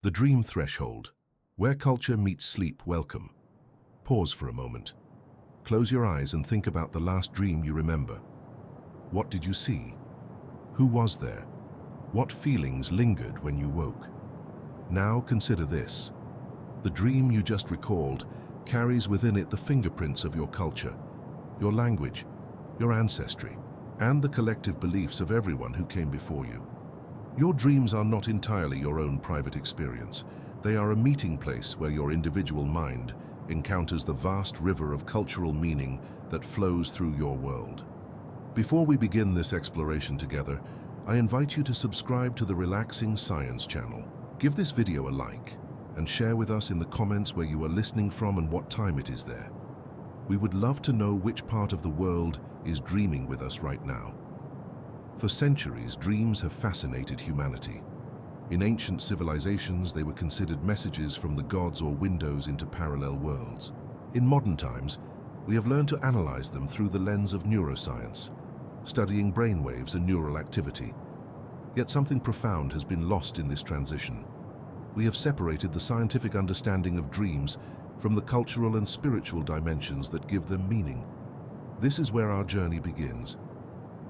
The dream threshold, where culture meets sleep. Welcome. Pause for a moment. Close your eyes and think about the last dream you remember. What did you see? Who was there? What feelings lingered when you woke? Now consider this. The dream you just recalled carries within it the fingerprints of your culture, your language, your ancestry, and the collective beliefs of everyone who came before you. Your dreams are not entirely your own private experience. They are a meeting place where your individual mind encounters the vast river of cultural meaning that flows through your world. Before we begin this exploration together, I invite you to subscribe to the Relaxing Science channel. Give this video a like and share with us in the comments where you are listening from and what time it is there. We would love to know which part of the world is dreaming with us right now. For centuries, dreams have fascinated humanity. In ancient civilizations, they were considered messages from the gods or windows into parallel worlds. In modern times, we have learned to analyze them through the lens of neuroscience, studying brainwaves and neural activity. Yet something profound has been lost in this transition. We have separated the scientific understanding of dreams from the cultural and spiritual dimensions that give them meaning. This is where our journey begins.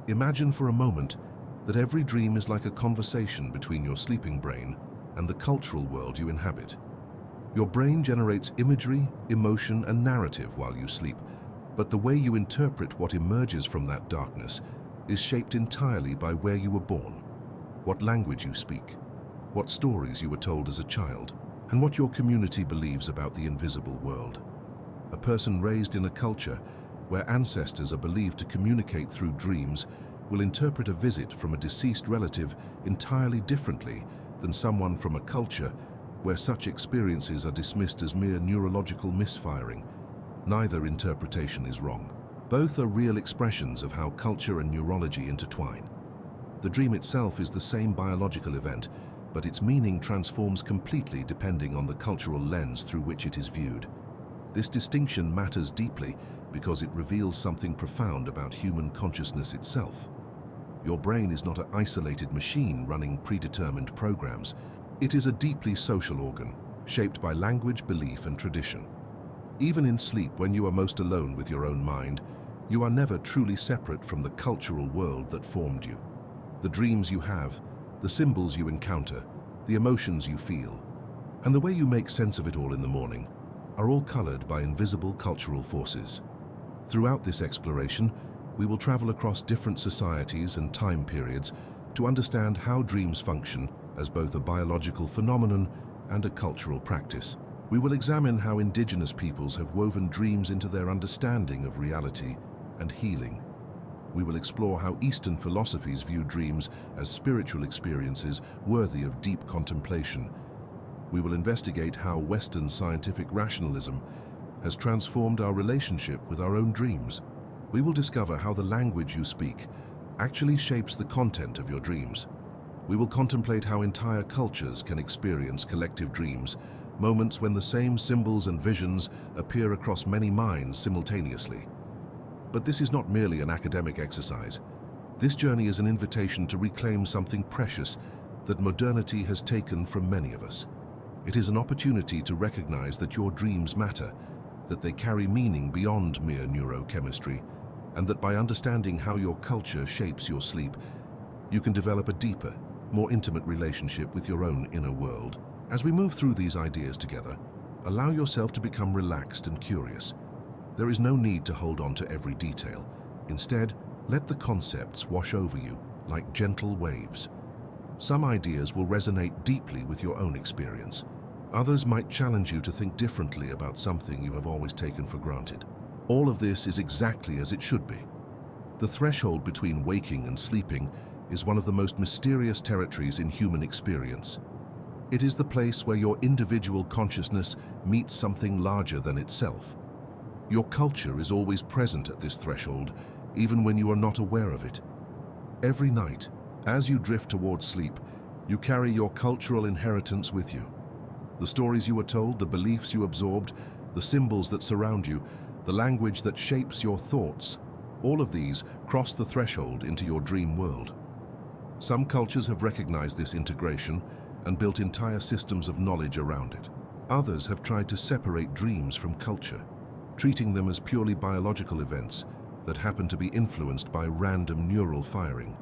Imagine for a moment that every dream is like a conversation between your sleeping brain and the cultural world you inhabit. Your brain generates imagery, emotion, and narrative while you sleep, but the way you interpret what emerges from that darkness is shaped entirely by where you were born, what language you speak, what stories you were told as a child, and what your community believes about the invisible world. A person raised in a culture where ancestors are believed to communicate through dreams will interpret a visit from a deceased relative entirely differently than someone from a culture where such experiences are dismissed as mere neurological misfiring. Neither interpretation is wrong. Both are real expressions of how culture and neurology intertwine. The dream itself is the same biological event, but its meaning transforms completely depending on the cultural lens through which it is viewed. This distinction matters deeply because it reveals something profound about human consciousness itself. Your brain is not an isolated machine running predetermined programs. It is a deeply social organ, shaped by language, belief, and tradition. Even in sleep, when you are most alone with your own mind, you are never truly separate from the cultural world that formed you. The dreams you have, the symbols you encounter, the emotions you feel, and the way you make sense of it all in the morning are all colored by invisible cultural forces. Throughout this exploration, we will travel across different societies and time periods to understand how dreams function as both a biological phenomenon and a cultural practice. We will examine how indigenous peoples have woven dreams into their understanding of reality and healing. We will explore how Eastern philosophies view dreams as spiritual experiences worthy of deep contemplation. We will investigate how Western scientific rationalism has transformed our relationship with our own dreams. We will discover how the language you speak actually shapes the content of your dreams. We will contemplate how entire cultures can experience collective dreams, moments when the same symbols and visions appear across many minds simultaneously. But this is not merely an academic exercise. This journey is an invitation to reclaim something precious that modernity has taken from many of us. It is an opportunity to recognize that your dreams matter, that they carry meaning beyond mere neurochemistry, and that by understanding how your culture shapes your sleep, you can develop a deeper, more intimate relationship with your own inner world. As we move through these ideas together, allow yourself to become relaxed and curious. There is no need to hold on to every detail. Instead, let the concepts wash over you like gentle waves. Some ideas will resonate deeply with your own experience. Others might challenge you to think differently about something you have always taken for granted. All of this is exactly as it should be. The threshold between waking and sleeping is one of the most mysterious territories in human experience. It is the place where your individual consciousness meets something larger than itself. Your culture is always present at this threshold, even when you are not aware of it. Every night, as you drift towards sleep, you carry your cultural inheritance with you. The stories you were told, the beliefs you absorbed, the symbols that surround you, the language that shapes your thoughts, all of these cross the threshold into your dream world. Some cultures have recognized this integration and built entire systems of knowledge around it. Others have tried to separate dreams from culture, treating them as purely biological events that happen to be influenced by random neural firing.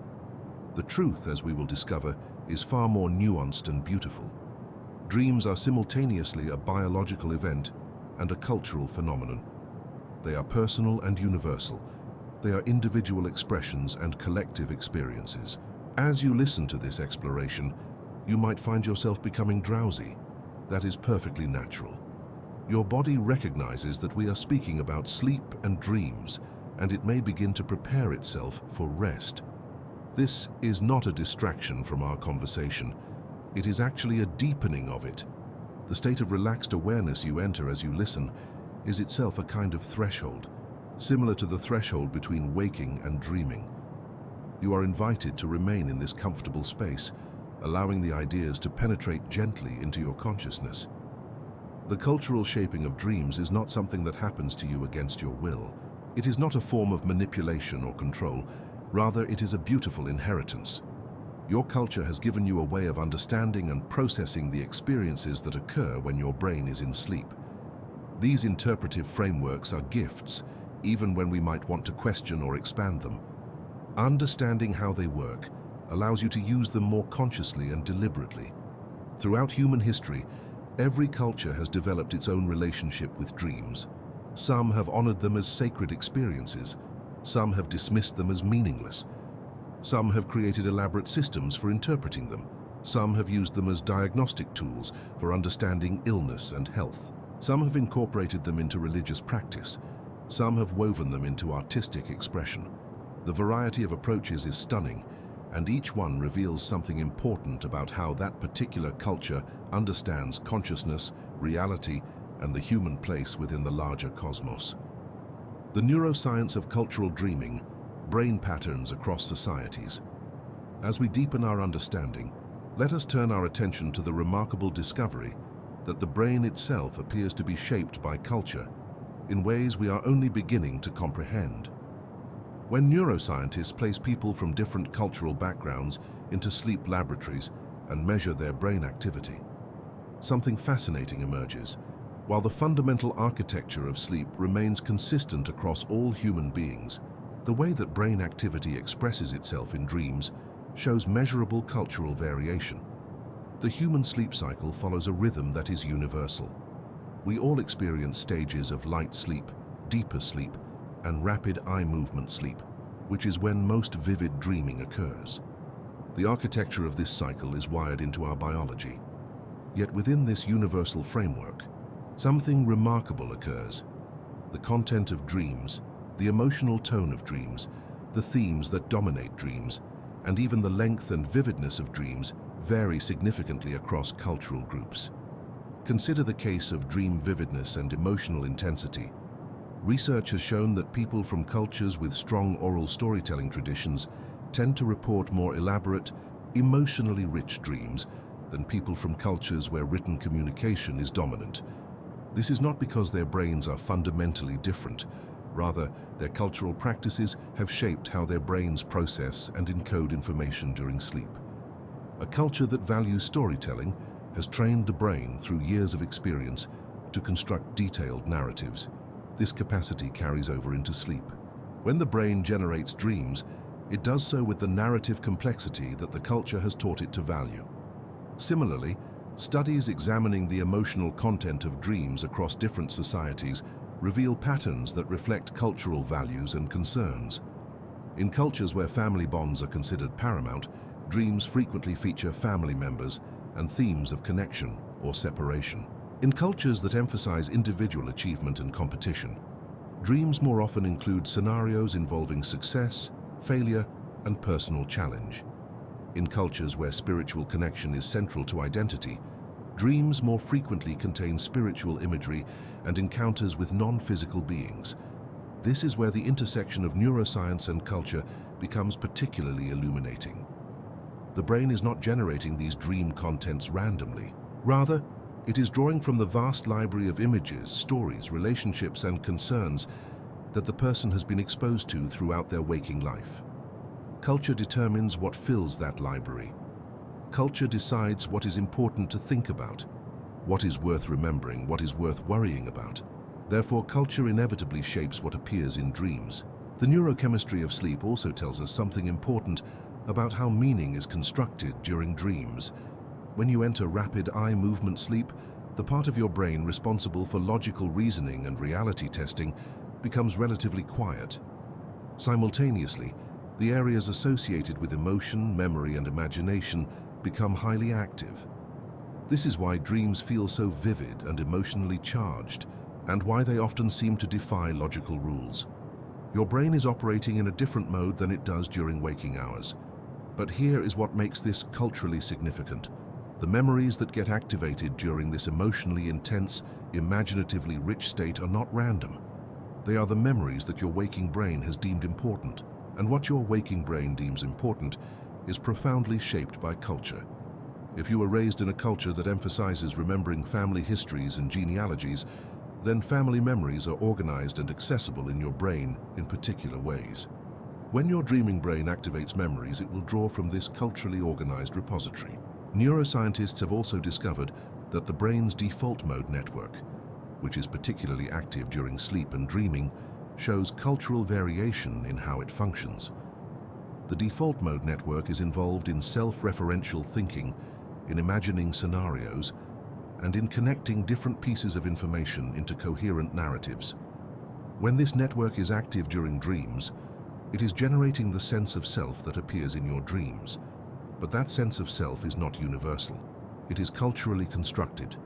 The truth, as we will discover, is far more nuanced and beautiful. Dreams are simultaneously a biological event and a cultural phenomenon. They are personal and universal. They are individual expressions and collective experiences. As you listen to this exploration, you might find yourself becoming drowsy. That is perfectly natural. Your body recognizes that we are speaking about sleep and dreams, and it may begin to prepare itself for rest. This is not a distraction from our conversation. It is actually a deepening of it. The state of relaxed awareness you enter as you listen is itself a kind of threshold, similar to the threshold between waking and dreaming. You are invited to remain in this comfortable space, allowing the ideas to penetrate gently into your consciousness. The cultural shaping of dreams is not something that happens to you against your will. It is not a form of manipulation or control. Rather, it is a beautiful inheritance. Your culture has given you a way of understanding and processing the experiences that occur when your brain is in sleep. These interpretive frameworks are gifts, even when we might want to question or expand them. Understanding how they work allows you to use them more consciously and deliberately. Throughout human history, every culture has developed its own relationship with dreams. Some have honored them as sacred experiences. Some have dismissed them as meaningless. Some have created elaborate systems for interpreting them. Some have used them as diagnostic tools for understanding illness and health. Some have incorporated them into religious practice. Some have woven them into artistic expression. The variety of approaches is stunning, and each one reveals something important about how that particular culture understands consciousness, reality, and the human place within the larger cosmos. The neuroscience of cultural dreaming, brain patterns across societies. As we deepen our understanding, let us turn our attention to the remarkable discovery that the brain itself appears to be shaped by culture in ways we are only beginning to comprehend. When neuroscientists place people from different cultural backgrounds into sleep laboratories and measure their brain activity, something fascinating emerges. While the fundamental architecture of sleep remains consistent across all human beings, the way that brain activity expresses itself in dreams shows measurable cultural variation. The human sleep cycle follows a rhythm that is universal. We all experience stages of light sleep, deeper sleep, and rapid eye movement sleep, which is when most vivid dreaming occurs. The architecture of this cycle is wired into our biology. Yet within this universal framework, something remarkable occurs. The content of dreams, the emotional tone of dreams, the themes that dominate dreams, and even the length and vividness of dreams vary significantly across cultural groups. Consider the case of dream vividness and emotional intensity. Research has shown that people from cultures with strong oral storytelling traditions tend to report more elaborate, emotionally rich dreams than people from cultures where written communication is dominant. This is not because their brains are fundamentally different. Rather, their cultural practices have shaped how their brains process and encode information during sleep. A culture that values storytelling has trained the brain through years of experience to construct detailed narratives. This capacity carries over into sleep. When the brain generates dreams, it does so with the narrative complexity that the culture has taught it to value. Similarly, studies examining the emotional content of dreams across different societies reveal patterns that reflect cultural values and concerns. In cultures where family bonds are considered paramount, dreams frequently feature family members and themes of connection or separation. In cultures that emphasize individual achievement and competition, dreams more often include scenarios involving success, failure, and personal challenge. In cultures where spiritual connection is central to identity, dreams more frequently contain spiritual imagery and encounters with non-physical beings. This is where the intersection of neuroscience and culture becomes particularly illuminating. The brain is not generating these dream contents randomly. Rather, it is drawing from the vast library of images, stories, relationships, and concerns that the person has been exposed to throughout their waking life. Culture determines what fills that library. Culture decides what is important to think about, what is worth remembering, what is worth worrying about. Therefore, culture inevitably shapes what appears in dreams. The neurochemistry of sleep also tells us something important about how meaning is constructed during dreams. When you enter rapid eye movement sleep, the part of your brain responsible for logical reasoning and reality testing becomes relatively quiet. Simultaneously, the areas associated with emotion, memory, and imagination become highly active. This is why dreams feel so vivid and emotionally charged, and why they often seem to defy logical rules. Your brain is operating in a different mode than it does during waking hours. But here is what makes this culturally significant. The memories that get activated during this emotionally intense, imaginatively rich state are not random. They are the memories that your waking brain has deemed important. And what your waking brain deems important is profoundly shaped by culture. If you were raised in a culture that emphasizes remembering family histories and genealogies, then family memories are organized and accessible in your brain in particular ways. When your dreaming brain activates memories, it will draw from this culturally organized repository. Neuroscientists have also discovered that the brain's default mode network, which is particularly active during sleep and dreaming, shows cultural variation in how it functions. The default mode network is involved in self-referential thinking, in imagining scenarios, and in connecting different pieces of information into coherent narratives. When this network is active during dreams, it is generating the sense of self that appears in your dreams. But that sense of self is not universal. It is culturally constructed.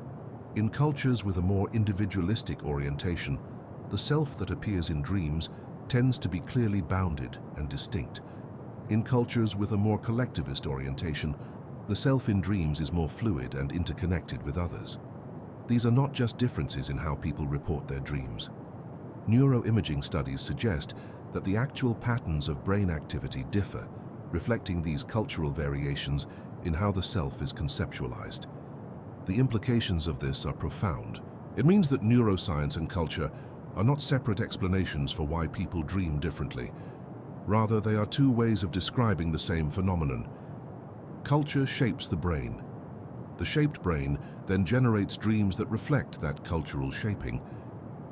In cultures with a more individualistic orientation, the self that appears in dreams tends to be clearly bounded and distinct. In cultures with a more collectivist orientation, the self in dreams is more fluid and interconnected with others. These are not just differences in how people report their dreams. Neuroimaging studies suggest that the actual patterns of brain activity differ, reflecting these cultural variations in how the self is conceptualized. The implications of this are profound. It means that neuroscience and culture are not separate explanations for why people dream differently. Rather, they are two ways of describing the same phenomenon. Culture shapes the brain. The shaped brain then generates dreams that reflect that cultural shaping.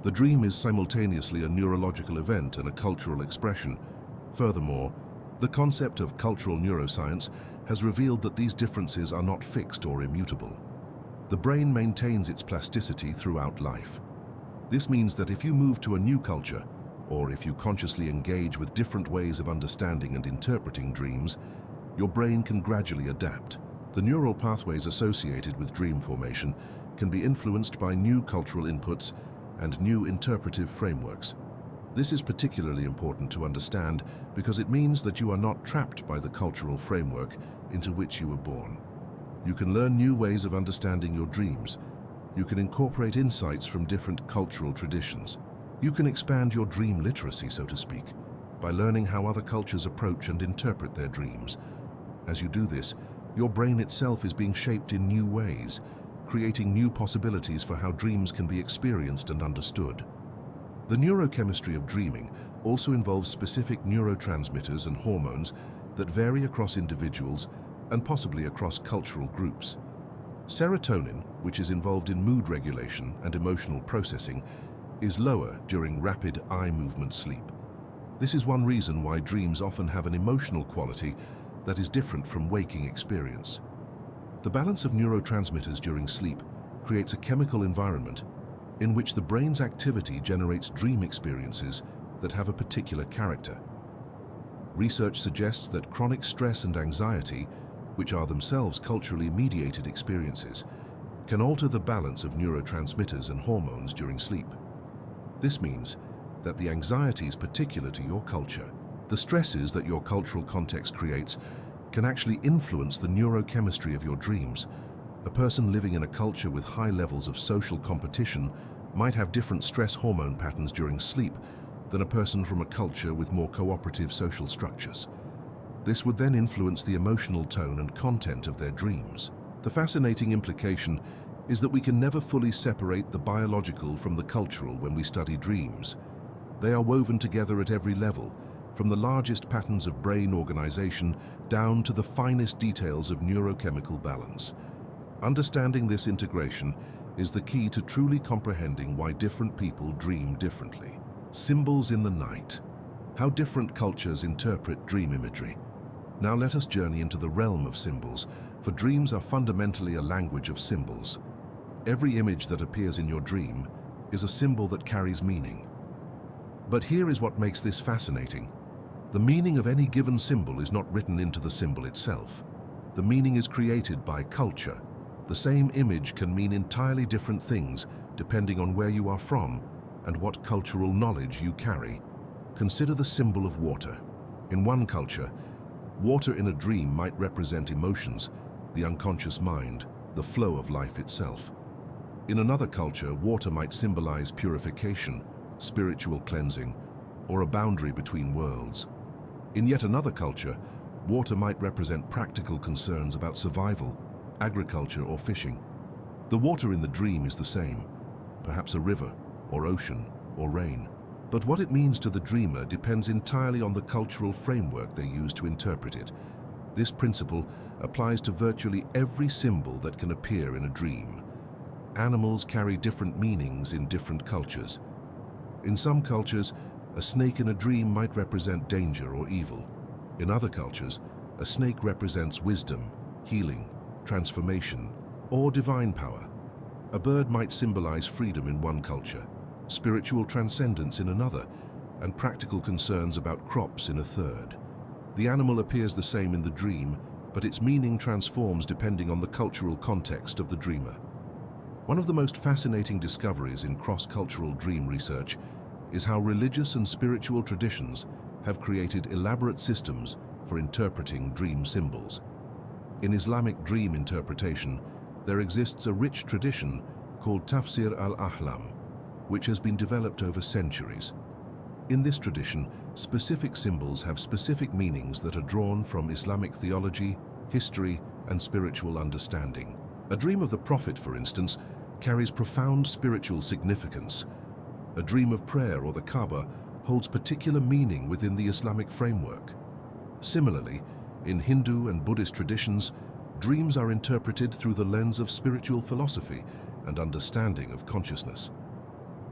The dream is simultaneously a neurological event and a cultural expression. Furthermore, the concept of cultural neuroscience has revealed that these differences are not fixed or immutable. The brain maintains its plasticity throughout life. This means that if you move to a new culture, or if you consciously engage with different ways of understanding and interpreting dreams, your brain can gradually adapt. The neural pathways associated with dream formation can be influenced by new cultural inputs and new interpretive frameworks. This is particularly important to understand because it means that you are not trapped by the cultural framework into which you were born. You can learn new ways of understanding your dreams. You can incorporate insights from different cultural traditions. You can expand your dream literacy, so to speak, by learning how other cultures approach and interpret their dreams. As you do this, your brain itself is being shaped in new ways, creating new possibilities for how dreams can be experienced and understood. The neurochemistry of dreaming also involves specific neurotransmitters and hormones that vary across individuals and possibly across cultural groups. Serotonin, which is involved in mood regulation and emotional processing, is lower during rapid eye movement sleep. This is one reason why dreams often have an emotional quality that is different from waking experience. The balance of neurotransmitters during sleep creates a chemical environment in which the brain's activity generates dream experiences that have a particular character. Research suggests that chronic stress and anxiety, which are themselves culturally mediated experiences, can alter the balance of neurotransmitters and hormones during sleep. This means that the anxieties particular to your culture, the stresses that your cultural context creates, can actually influence the neurochemistry of your dreams. A person living in a culture with high levels of social competition might have different stress hormone patterns during sleep than a person from a culture with more cooperative social structures. This would then influence the emotional tone and content of their dreams. The fascinating implication is that we can never fully separate the biological from the cultural when we study dreams. They are woven together at every level, from the largest patterns of brain organization down to the finest details of neurochemical balance. Understanding this integration is the key to truly comprehending why different people dream differently. Symbols in the night. How different cultures interpret dream imagery. Now let us journey into the realm of symbols, for dreams are fundamentally a language of symbols. Every image that appears in your dream is a symbol that carries meaning. But here is what makes this fascinating. The meaning of any given symbol is not written into the symbol itself. The meaning is created by culture. The same image can mean entirely different things depending on where you are from and what cultural knowledge you carry. Consider the symbol of water. In one culture, water in a dream might represent emotions, the unconscious mind, the flow of life itself. In another culture, water might symbolize purification, spiritual cleansing, or a boundary between worlds. In yet another culture, water might represent practical concerns about survival, agriculture, or fishing. The water in the dream is the same, perhaps a river, or ocean, or rain. But what it means to the dreamer depends entirely on the cultural framework they use to interpret it. This principle applies to virtually every symbol that can appear in a dream. Animals carry different meanings in different cultures. In some cultures, a snake in a dream might represent danger or evil. In other cultures, a snake represents wisdom, healing, transformation, or divine power. A bird might symbolize freedom in one culture, spiritual transcendence in another, and practical concerns about crops in a third. The animal appears the same in the dream, but its meaning transforms depending on the cultural context of the dreamer. One of the most fascinating discoveries in cross-cultural dream research is how religious and spiritual traditions have created elaborate systems for interpreting dream symbols. In Islamic dream interpretation, there exists a rich tradition called Tafsir al-Ahlam, which has been developed over centuries. In this tradition, specific symbols have specific meanings that are drawn from Islamic theology, history, and spiritual understanding. A dream of the Prophet, for instance, carries profound spiritual significance. A dream of prayer or the Kaaba holds particular meaning within the Islamic framework. Similarly, in Hindu and Buddhist traditions, dreams are interpreted through the lens of spiritual philosophy and understanding of consciousness.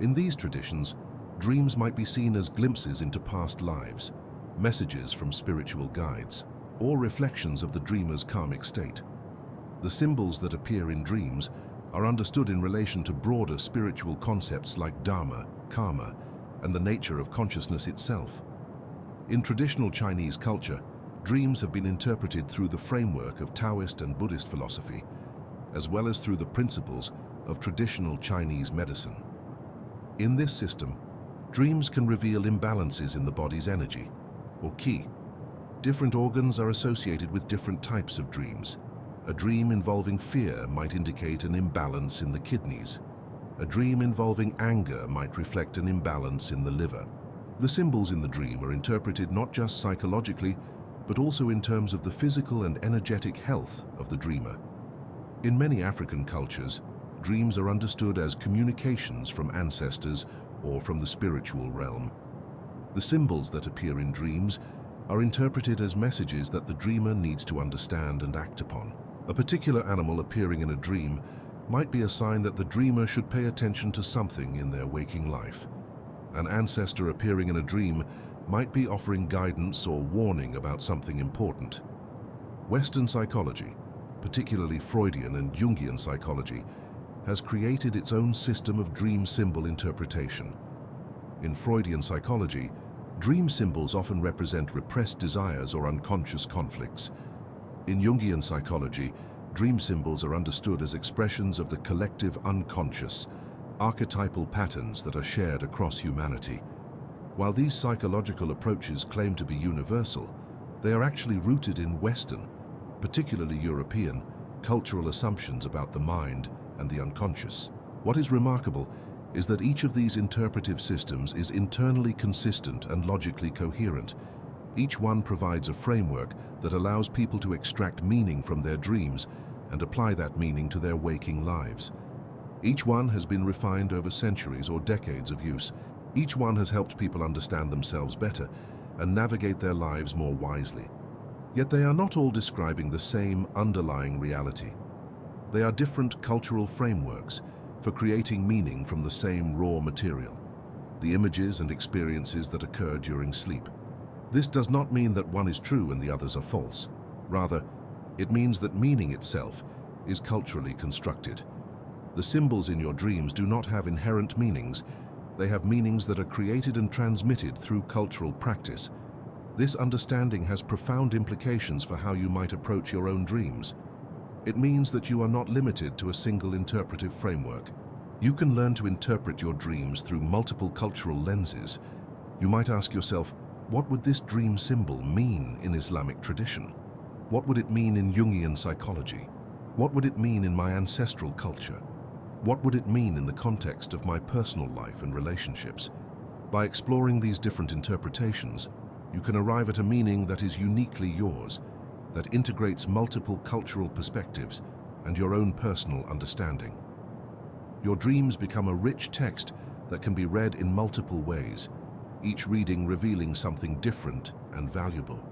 In these traditions, dreams might be seen as glimpses into past lives, messages from spiritual guides, or reflections of the dreamer's karmic state. The symbols that appear in dreams are understood in relation to broader spiritual concepts like dharma, karma, and the nature of consciousness itself. In traditional Chinese culture, dreams have been interpreted through the framework of Taoist and Buddhist philosophy, as well as through the principles of traditional Chinese medicine. In this system, dreams can reveal imbalances in the body's energy, or qi. Different organs are associated with different types of dreams. A dream involving fear might indicate an imbalance in the kidneys. A dream involving anger might reflect an imbalance in the liver. The symbols in the dream are interpreted not just psychologically, but also in terms of the physical and energetic health of the dreamer. In many African cultures, dreams are understood as communications from ancestors or from the spiritual realm. The symbols that appear in dreams are interpreted as messages that the dreamer needs to understand and act upon. A particular animal appearing in a dream might be a sign that the dreamer should pay attention to something in their waking life. An ancestor appearing in a dream might be offering guidance or warning about something important. Western psychology, particularly Freudian and Jungian psychology, has created its own system of dream symbol interpretation. In Freudian psychology, dream symbols often represent repressed desires or unconscious conflicts. In Jungian psychology, dream symbols are understood as expressions of the collective unconscious, archetypal patterns that are shared across humanity. While these psychological approaches claim to be universal, they are actually rooted in Western, particularly European, cultural assumptions about the mind and the unconscious. What is remarkable is that each of these interpretive systems is internally consistent and logically coherent. Each one provides a framework that allows people to extract meaning from their dreams and apply that meaning to their waking lives. Each one has been refined over centuries or decades of use. Each one has helped people understand themselves better and navigate their lives more wisely. Yet they are not all describing the same underlying reality. They are different cultural frameworks for creating meaning from the same raw material, the images and experiences that occur during sleep. This does not mean that one is true and the others are false. Rather, it means that meaning itself is culturally constructed. The symbols in your dreams do not have inherent meanings. They have meanings that are created and transmitted through cultural practice. This understanding has profound implications for how you might approach your own dreams. It means that you are not limited to a single interpretive framework. You can learn to interpret your dreams through multiple cultural lenses. You might ask yourself, what would this dream symbol mean in Islamic tradition? What would it mean in Jungian psychology? What would it mean in my ancestral culture? What would it mean in the context of my personal life and relationships? By exploring these different interpretations, you can arrive at a meaning that is uniquely yours, that integrates multiple cultural perspectives and your own personal understanding. Your dreams become a rich text that can be read in multiple ways, each reading revealing something different and valuable.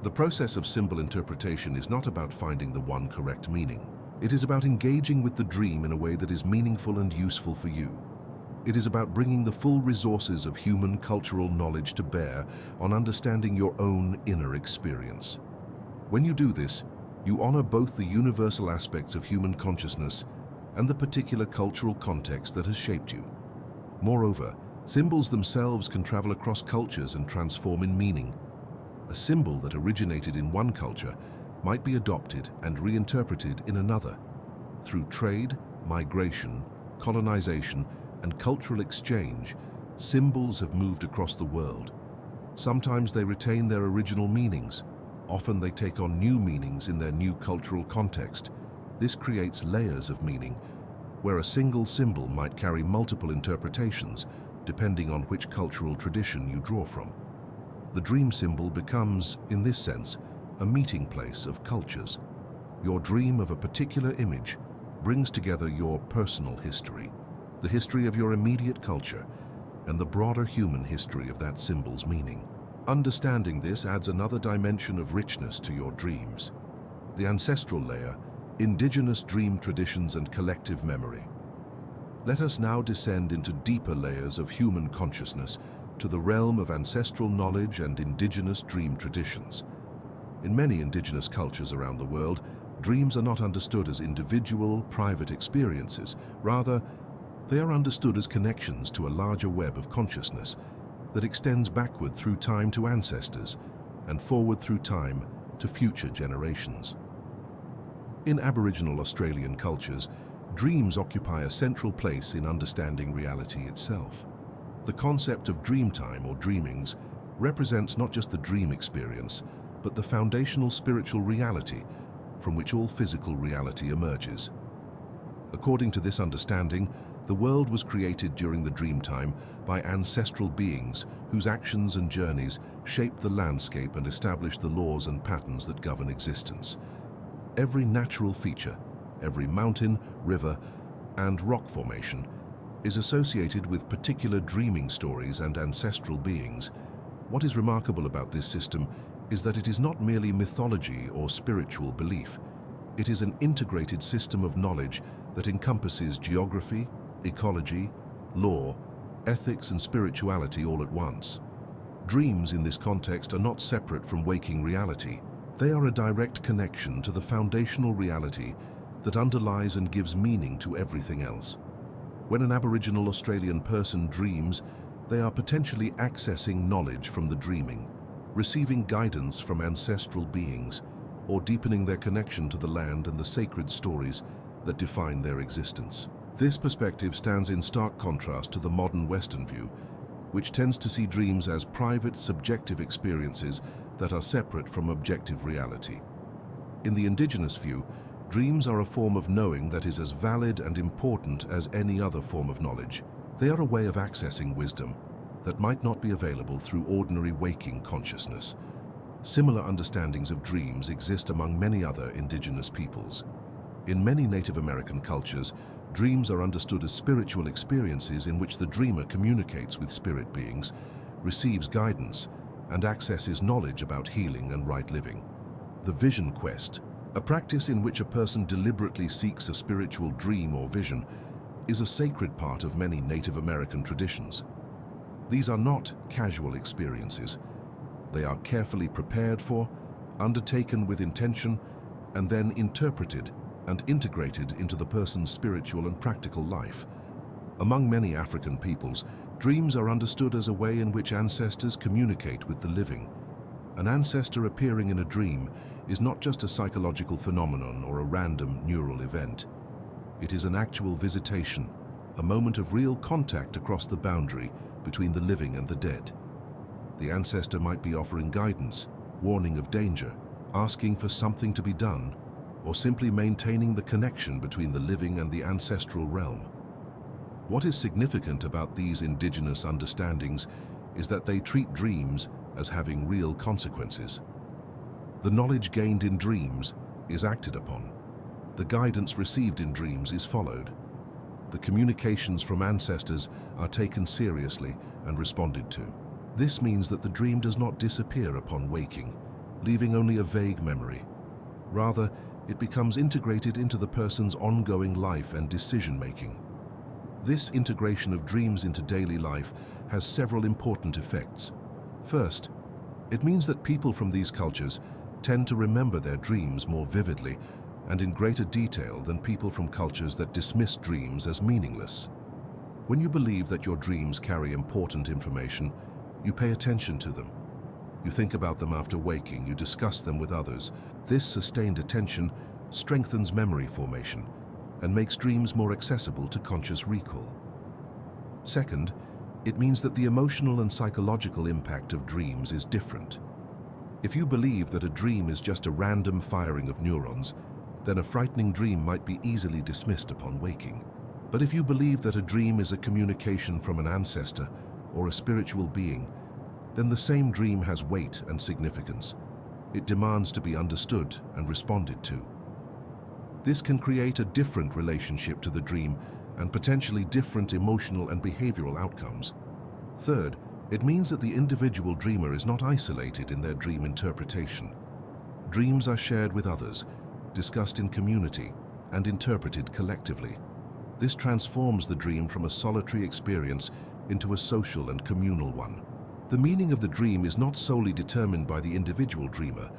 The process of symbol interpretation is not about finding the one correct meaning. It is about engaging with the dream in a way that is meaningful and useful for you. It is about bringing the full resources of human cultural knowledge to bear on understanding your own inner experience. When you do this, you honor both the universal aspects of human consciousness and the particular cultural context that has shaped you. Moreover, symbols themselves can travel across cultures and transform in meaning. A symbol that originated in one culture might be adopted and reinterpreted in another. Through trade, migration, colonization, and cultural exchange, symbols have moved across the world. Sometimes they retain their original meanings. Often they take on new meanings in their new cultural context. This creates layers of meaning, where a single symbol might carry multiple interpretations, depending on which cultural tradition you draw from. The dream symbol becomes, in this sense, a meeting place of cultures. Your dream of a particular image brings together your personal history, the history of your immediate culture, and the broader human history of that symbol's meaning. Understanding this adds another dimension of richness to your dreams. The ancestral layer, indigenous dream traditions and collective memory. Let us now descend into deeper layers of human consciousness, to the realm of ancestral knowledge and indigenous dream traditions. In many indigenous cultures around the world, dreams are not understood as individual, private experiences. Rather, they are understood as connections to a larger web of consciousness that extends backward through time to ancestors and forward through time to future generations. In Aboriginal Australian cultures, dreams occupy a central place in understanding reality itself. The concept of dreamtime or dreamings represents not just the dream experience, but the foundational spiritual reality from which all physical reality emerges. According to this understanding, the world was created during the dreamtime by ancestral beings whose actions and journeys shaped the landscape and established the laws and patterns that govern existence. Every natural feature, every mountain, river, and rock formation is associated with particular dreaming stories and ancestral beings. What is remarkable about this system is that it is not merely mythology or spiritual belief. It is an integrated system of knowledge that encompasses geography, ecology, law, ethics, and spirituality all at once. Dreams in this context are not separate from waking reality. They are a direct connection to the foundational reality that underlies and gives meaning to everything else. When an Aboriginal Australian person dreams, they are potentially accessing knowledge from the dreaming, receiving guidance from ancestral beings, or deepening their connection to the land and the sacred stories that define their existence. This perspective stands in stark contrast to the modern Western view, which tends to see dreams as private, subjective experiences that are separate from objective reality. In the indigenous view, dreams are a form of knowing that is as valid and important as any other form of knowledge. They are a way of accessing wisdom that might not be available through ordinary waking consciousness. Similar understandings of dreams exist among many other indigenous peoples. In many Native American cultures, dreams are understood as spiritual experiences in which the dreamer communicates with spirit beings, receives guidance, and accesses knowledge about healing and right living. The vision quest, a practice in which a person deliberately seeks a spiritual dream or vision, is a sacred part of many Native American traditions. These are not casual experiences. They are carefully prepared for, undertaken with intention, and then interpreted and integrated into the person's spiritual and practical life. Among many African peoples, dreams are understood as a way in which ancestors communicate with the living. An ancestor appearing in a dream is not just a psychological phenomenon or a random neural event. It is an actual visitation, a moment of real contact across the boundary between the living and the dead. The ancestor might be offering guidance, warning of danger, asking for something to be done, or simply maintaining the connection between the living and the ancestral realm. What is significant about these indigenous understandings is that they treat dreams as having real consequences. The knowledge gained in dreams is acted upon. The guidance received in dreams is followed. The communications from ancestors are taken seriously and responded to. This means that the dream does not disappear upon waking, leaving only a vague memory. Rather, it becomes integrated into the person's ongoing life and decision-making. This integration of dreams into daily life has several important effects. First, it means that people from these cultures tend to remember their dreams more vividly and in greater detail than people from cultures that dismiss dreams as meaningless. When you believe that your dreams carry important information, you pay attention to them. You think about them after waking, you discuss them with others. This sustained attention strengthens memory formation and makes dreams more accessible to conscious recall. Second, it means that the emotional and psychological impact of dreams is different. If you believe that a dream is just a random firing of neurons, then a frightening dream might be easily dismissed upon waking. But if you believe that a dream is a communication from an ancestor or a spiritual being, then the same dream has weight and significance. It demands to be understood and responded to. This can create a different relationship to the dream and potentially different emotional and behavioral outcomes. Third, it means that the individual dreamer is not isolated in their dream interpretation. Dreams are shared with others, discussed in community, and interpreted collectively. This transforms the dream from a solitary experience into a social and communal one. The meaning of the dream is not solely determined by the individual dreamer,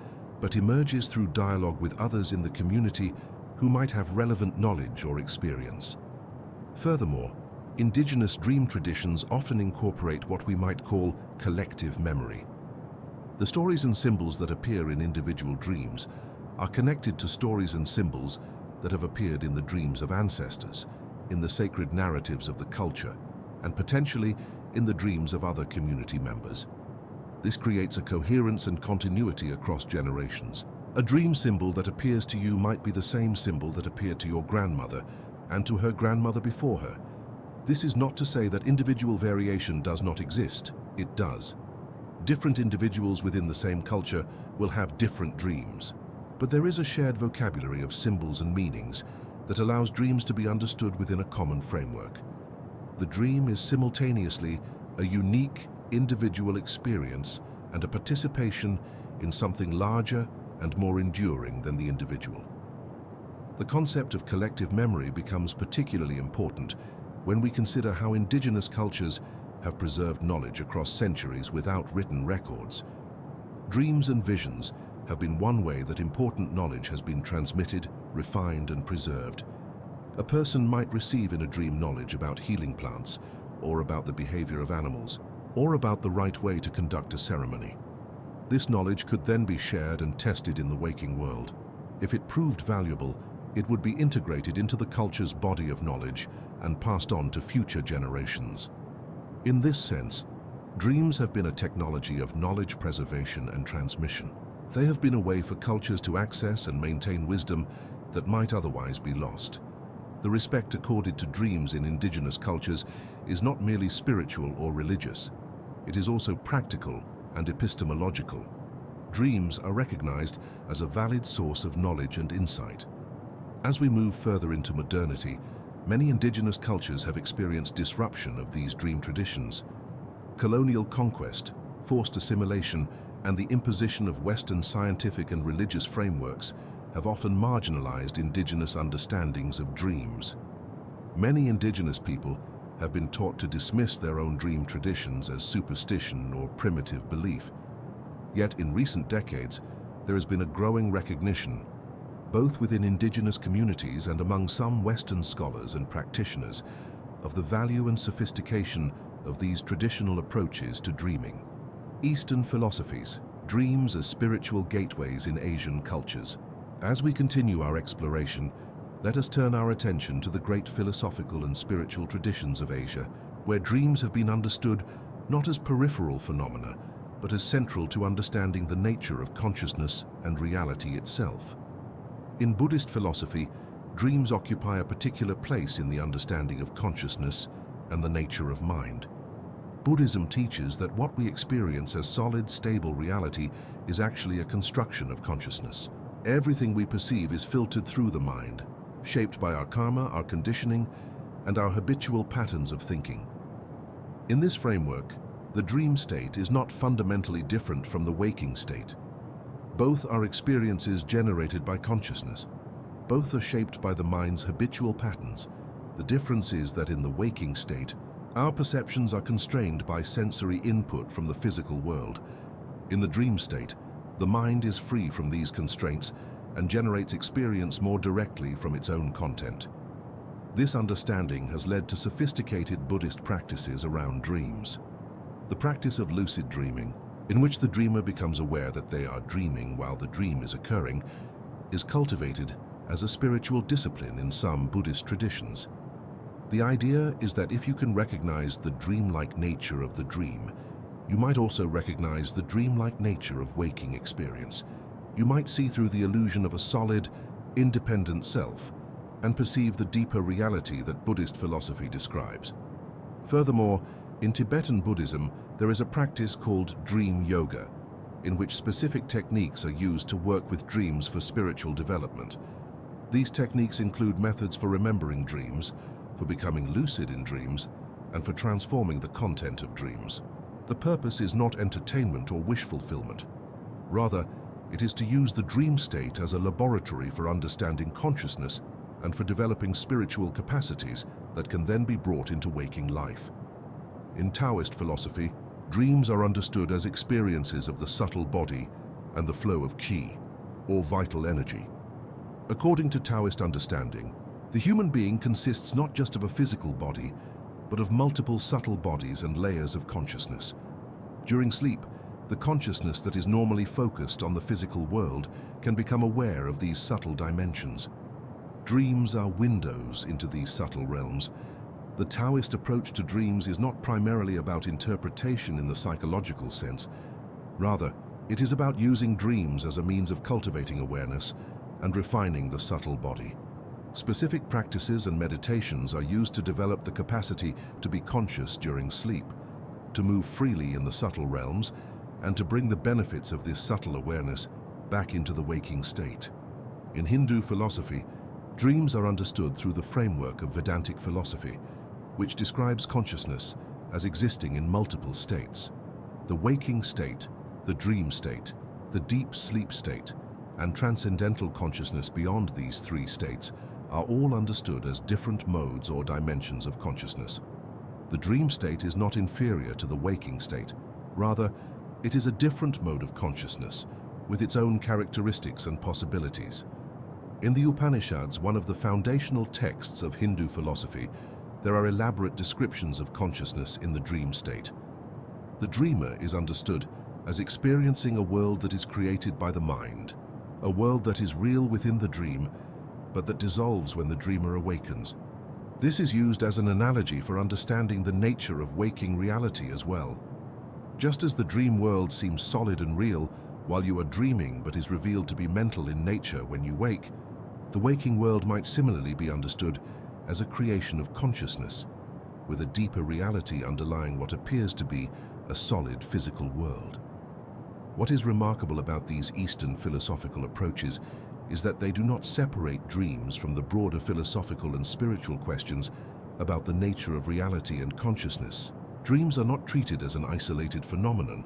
but emerges through dialogue with others in the community who might have relevant knowledge or experience. Furthermore, indigenous dream traditions often incorporate what we might call collective memory. The stories and symbols that appear in individual dreams are connected to stories and symbols that have appeared in the dreams of ancestors, in the sacred narratives of the culture, and potentially in the dreams of other community members. This creates a coherence and continuity across generations. A dream symbol that appears to you might be the same symbol that appeared to your grandmother and to her grandmother before her. This is not to say that individual variation does not exist. It does. Different individuals within the same culture will have different dreams, but there is a shared vocabulary of symbols and meanings that allows dreams to be understood within a common framework. The dream is simultaneously a unique individual experience and a participation in something larger and more enduring than the individual. The concept of collective memory becomes particularly important when we consider how indigenous cultures have preserved knowledge across centuries without written records. Dreams and visions have been one way that important knowledge has been transmitted, refined, and preserved. A person might receive in a dream knowledge about healing plants, or about the behavior of animals, or about the right way to conduct a ceremony. This knowledge could then be shared and tested in the waking world. If it proved valuable, it would be integrated into the culture's body of knowledge and passed on to future generations. In this sense, dreams have been a technology of knowledge preservation and transmission. They have been a way for cultures to access and maintain wisdom that might otherwise be lost. The respect accorded to dreams in indigenous cultures is not merely spiritual or religious. It is also practical and epistemological. Dreams are recognized as a valid source of knowledge and insight. As we move further into modernity, many indigenous cultures have experienced disruption of these dream traditions. Colonial conquest, forced assimilation, and the imposition of Western scientific and religious frameworks have often marginalized indigenous understandings of dreams. Many indigenous people have been taught to dismiss their own dream traditions as superstition or primitive belief. Yet in recent decades, there has been a growing recognition, both within indigenous communities and among some Western scholars and practitioners, of the value and sophistication of these traditional approaches to dreaming. Eastern philosophies, dreams as spiritual gateways in Asian cultures. As we continue our exploration, let us turn our attention to the great philosophical and spiritual traditions of Asia, where dreams have been understood not as peripheral phenomena, but as central to understanding the nature of consciousness and reality itself. In Buddhist philosophy, dreams occupy a particular place in the understanding of consciousness and the nature of mind. Buddhism teaches that what we experience as solid, stable reality is actually a construction of consciousness. Everything we perceive is filtered through the mind, shaped by our karma, our conditioning, and our habitual patterns of thinking. In this framework, the dream state is not fundamentally different from the waking state. Both are experiences generated by consciousness. Both are shaped by the mind's habitual patterns. The difference is that in the waking state, our perceptions are constrained by sensory input from the physical world. In the dream state, the mind is free from these constraints and generates experience more directly from its own content. This understanding has led to sophisticated Buddhist practices around dreams. The practice of lucid dreaming, in which the dreamer becomes aware that they are dreaming while the dream is occurring, is cultivated as a spiritual discipline in some Buddhist traditions. The idea is that if you can recognize the dreamlike nature of the dream, you might also recognize the dreamlike nature of waking experience. You might see through the illusion of a solid, independent self and perceive the deeper reality that Buddhist philosophy describes. Furthermore, in Tibetan Buddhism, there is a practice called dream yoga, in which specific techniques are used to work with dreams for spiritual development. These techniques include methods for remembering dreams, for becoming lucid in dreams, and for transforming the content of dreams. The purpose is not entertainment or wish fulfillment. Rather, it is to use the dream state as a laboratory for understanding consciousness and for developing spiritual capacities that can then be brought into waking life. In Taoist philosophy, dreams are understood as experiences of the subtle body and the flow of qi, or vital energy. According to Taoist understanding, the human being consists not just of a physical body, but of multiple subtle bodies and layers of consciousness. During sleep, the consciousness that is normally focused on the physical world can become aware of these subtle dimensions. Dreams are windows into these subtle realms. The Taoist approach to dreams is not primarily about interpretation in the psychological sense. Rather, it is about using dreams as a means of cultivating awareness and refining the subtle body. Specific practices and meditations are used to develop the capacity to be conscious during sleep, to move freely in the subtle realms, and to bring the benefits of this subtle awareness back into the waking state. In Hindu philosophy, dreams are understood through the framework of Vedantic philosophy, which describes consciousness as existing in multiple states. The waking state, the dream state, the deep sleep state, and transcendental consciousness beyond these three states are all understood as different modes or dimensions of consciousness. The dream state is not inferior to the waking state. Rather, it is a different mode of consciousness with its own characteristics and possibilities. In the Upanishads, one of the foundational texts of Hindu philosophy, there are elaborate descriptions of consciousness in the dream state. The dreamer is understood as experiencing a world that is created by the mind, a world that is real within the dream, but that dissolves when the dreamer awakens. This is used as an analogy for understanding the nature of waking reality as well. Just as the dream world seems solid and real while you are dreaming but is revealed to be mental in nature when you wake, the waking world might similarly be understood as a creation of consciousness, with a deeper reality underlying what appears to be a solid physical world. What is remarkable about these Eastern philosophical approaches is that they do not separate dreams from the broader philosophical and spiritual questions about the nature of reality and consciousness. Dreams are not treated as an isolated phenomenon,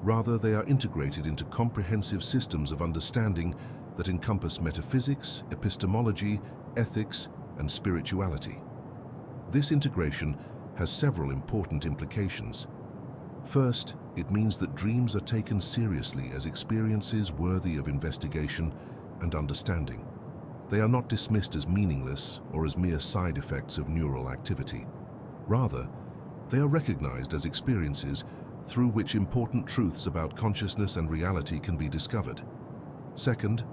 Rather, they are integrated into comprehensive systems of understanding that encompass metaphysics, epistemology, ethics, and spirituality. This integration has several important implications. First, it means that dreams are taken seriously as experiences worthy of investigation and understanding. They are not dismissed as meaningless or as mere side effects of neural activity. Rather, they are recognized as experiences through which important truths about consciousness and reality can be discovered. Second,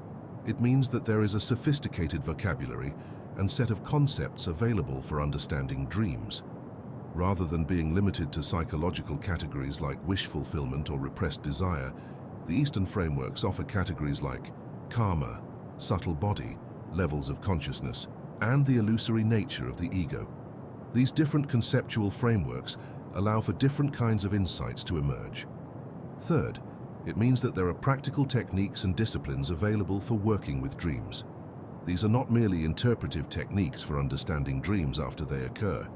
it means that there is a sophisticated vocabulary and set of concepts available for understanding dreams. Rather than being limited to psychological categories like wish fulfillment or repressed desire, the Eastern frameworks offer categories like karma, subtle body, levels of consciousness, and the illusory nature of the ego. These different conceptual frameworks allow for different kinds of insights to emerge. Third, it means that there are practical techniques and disciplines available for working with dreams. These are not merely interpretive techniques for understanding dreams after they occur.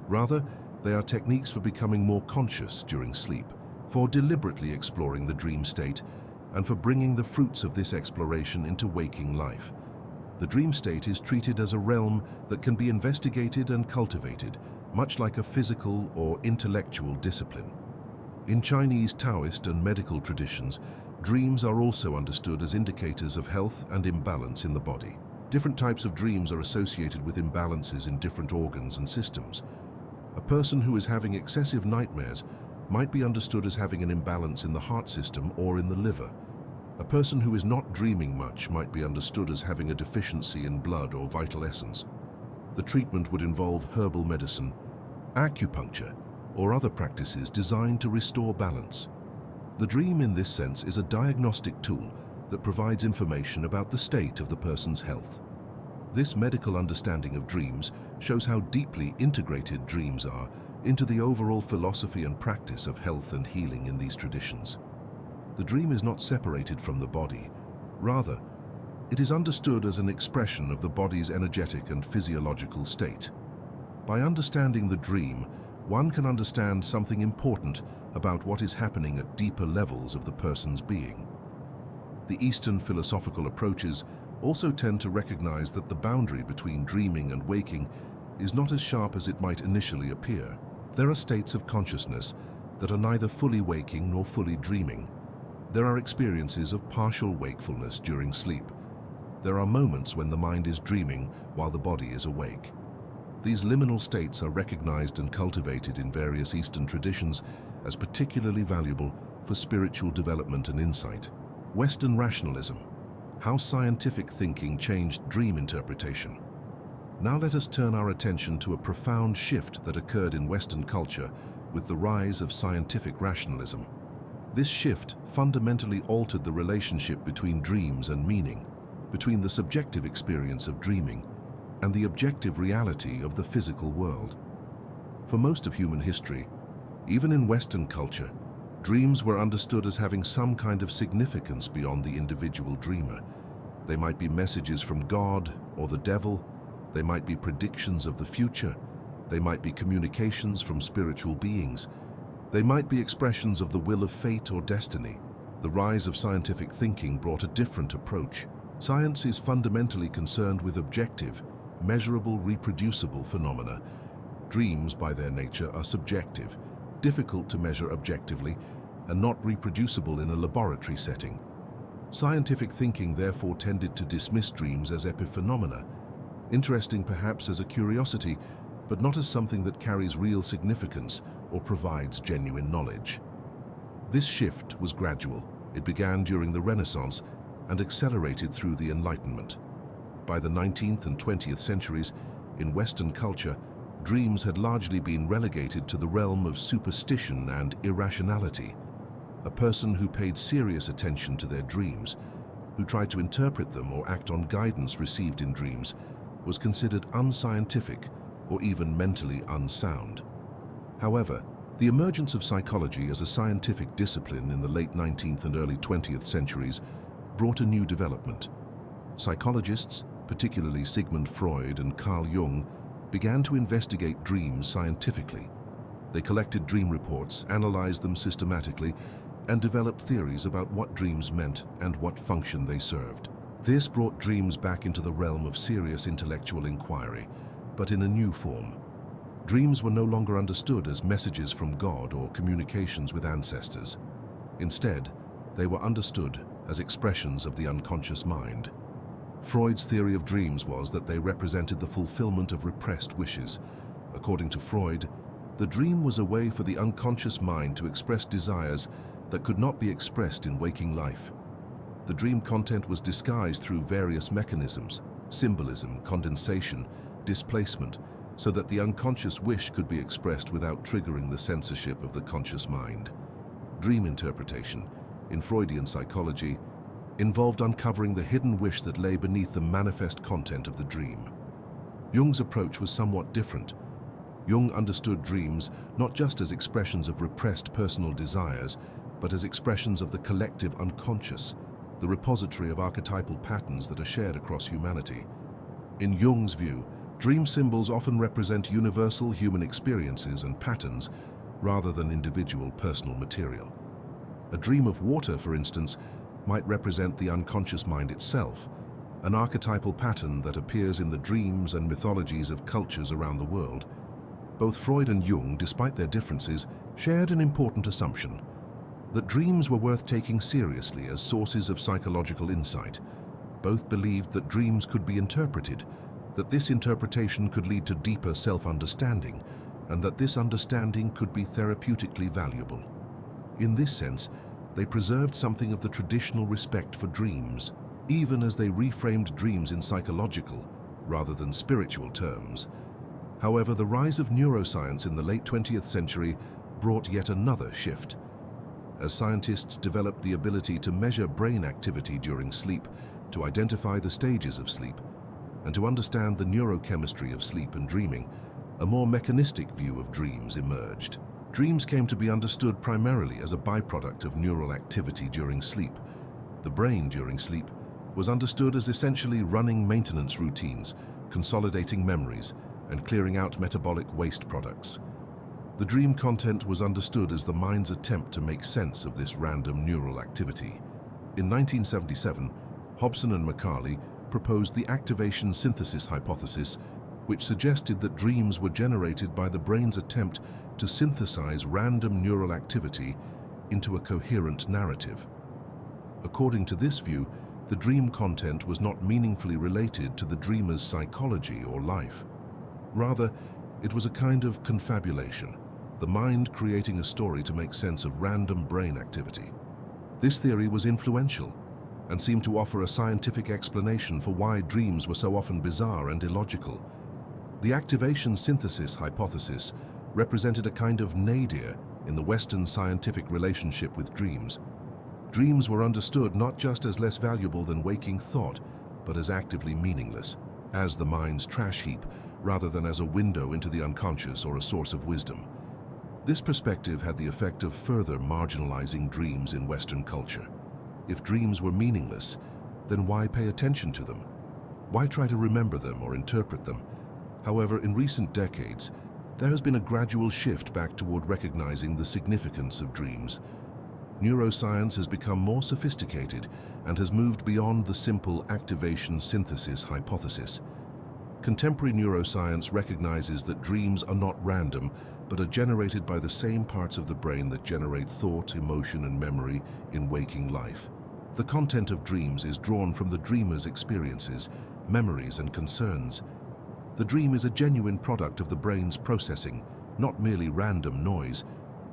Rather, they are techniques for becoming more conscious during sleep, for deliberately exploring the dream state, and for bringing the fruits of this exploration into waking life. The dream state is treated as a realm that can be investigated and cultivated, much like a physical or intellectual discipline. In Chinese Taoist and medical traditions, dreams are also understood as indicators of health and imbalance in the body. Different types of dreams are associated with imbalances in different organs and systems. A person who is having excessive nightmares might be understood as having an imbalance in the heart system or in the liver. A person who is not dreaming much might be understood as having a deficiency in blood or vital essence. The treatment would involve herbal medicine, acupuncture, or other practices designed to restore balance. The dream in this sense is a diagnostic tool that provides information about the state of the person's health. This medical understanding of dreams shows how deeply integrated dreams are into the overall philosophy and practice of health and healing in these traditions. The dream is not separated from the body. Rather, it is understood as an expression of the body's energetic and physiological state. By understanding the dream, one can understand something important about what is happening at deeper levels of the person's being. The Eastern philosophical approaches also tend to recognize that the boundary between dreaming and waking is not as sharp as it might initially appear. There are states of consciousness that are neither fully waking nor fully dreaming. There are experiences of partial wakefulness during sleep. There are moments when the mind is dreaming while the body is awake. These liminal states are recognized and cultivated in various Eastern traditions as particularly valuable for spiritual development and insight. Western rationalism: how scientific thinking changed dream interpretation. Now let us turn our attention to a profound shift that occurred in Western culture with the rise of scientific rationalism. This shift fundamentally altered the relationship between dreams and meaning, between the subjective experience of dreaming and the objective reality of the physical world. For most of human history, even in Western culture, dreams were understood as having some kind of significance beyond the individual dreamer. They might be messages from God or the devil. They might be predictions of the future. They might be communications from spiritual beings. They might be expressions of the will of fate or destiny. The rise of scientific thinking brought a different approach. Science is fundamentally concerned with objective, measurable, reproducible phenomena. Dreams, by their nature, are subjective, difficult to measure objectively, and not reproducible in a laboratory setting. Scientific thinking therefore tended to dismiss dreams as epiphenomena, interesting perhaps as a curiosity, but not as something that carries real significance or provides genuine knowledge. This shift was gradual. It began during the Renaissance and accelerated through the Enlightenment. By the 19th and 20th centuries, in Western culture, dreams had largely been relegated to the realm of superstition and irrationality. A person who paid serious attention to their dreams, who tried to interpret them or act on guidance received in dreams, was considered unscientific or even mentally unsound. However, the emergence of psychology as a scientific discipline in the late 19th and early 20th centuries brought a new development. Psychologists, particularly Sigmund Freud and Carl Jung, began to investigate dreams scientifically. They collected dream reports, analyzed them systematically, and developed theories about what dreams meant and what function they served. This brought dreams back into the realm of serious intellectual inquiry, but in a new form. Dreams were no longer understood as messages from God or communications with ancestors. Instead, they were understood as expressions of the unconscious mind. Freud's theory of dreams was that they represented the fulfillment of repressed wishes. According to Freud, the dream was a way for the unconscious mind to express desires that could not be expressed in waking life. The dream content was disguised through various mechanisms: symbolism, condensation, displacement, so that the unconscious wish could be expressed without triggering the censorship of the conscious mind. Dream interpretation, in Freudian psychology, involved uncovering the hidden wish that lay beneath the manifest content of the dream. Jung's approach was somewhat different. Jung understood dreams not just as expressions of repressed personal desires, but as expressions of the collective unconscious, the repository of archetypal patterns that are shared across humanity. In Jung's view, dream symbols often represent universal human experiences and patterns rather than individual personal material. A dream of water, for instance, might represent the unconscious mind itself, an archetypal pattern that appears in the dreams and mythologies of cultures around the world. Both Freud and Jung, despite their differences, shared an important assumption: that dreams were worth taking seriously as sources of psychological insight. Both believed that dreams could be interpreted, that this interpretation could lead to deeper self-understanding, and that this understanding could be therapeutically valuable. In this sense, they preserved something of the traditional respect for dreams, even as they reframed dreams in psychological rather than spiritual terms. However, the rise of neuroscience in the late 20th century brought yet another shift. As scientists developed the ability to measure brain activity during sleep, to identify the stages of sleep, and to understand the neurochemistry of sleep and dreaming, a more mechanistic view of dreams emerged. Dreams came to be understood primarily as a byproduct of neural activity during sleep. The brain during sleep was understood as essentially running maintenance routines, consolidating memories, and clearing out metabolic waste products. The dream content was understood as the mind's attempt to make sense of this random neural activity. In 1977, Hobson and Macaulay proposed the activation synthesis hypothesis, which suggested that dreams were generated by the brain's attempt to synthesize random neural activity into a coherent narrative. According to this view, the dream content was not meaningfully related to the dreamer's psychology or life. Rather, it was a kind of confabulation, the mind creating a story to make sense of random brain activity. This theory was influential and seemed to offer a scientific explanation for why dreams were so often bizarre and illogical. The activation synthesis hypothesis represented a kind of nadir in the Western scientific relationship with dreams. Dreams were understood not just as less valuable than waking thought, but as actively meaningless, as the mind's trash heap, rather than as a window into the unconscious or a source of wisdom. This perspective had the effect of further marginalizing dreams in Western culture. If dreams were meaningless, then why pay attention to them? Why try to remember them or interpret them? However, in recent decades, there has been a gradual shift back toward recognizing the significance of dreams. Neuroscience has become more sophisticated and has moved beyond the simple activation synthesis hypothesis. Contemporary neuroscience recognizes that dreams are not random, but are generated by the same parts of the brain that generate thought, emotion, and memory in waking life. The content of dreams is drawn from the dreamer's experiences, memories, and concerns. The dream is a genuine product of the brain's processing, not merely random noise.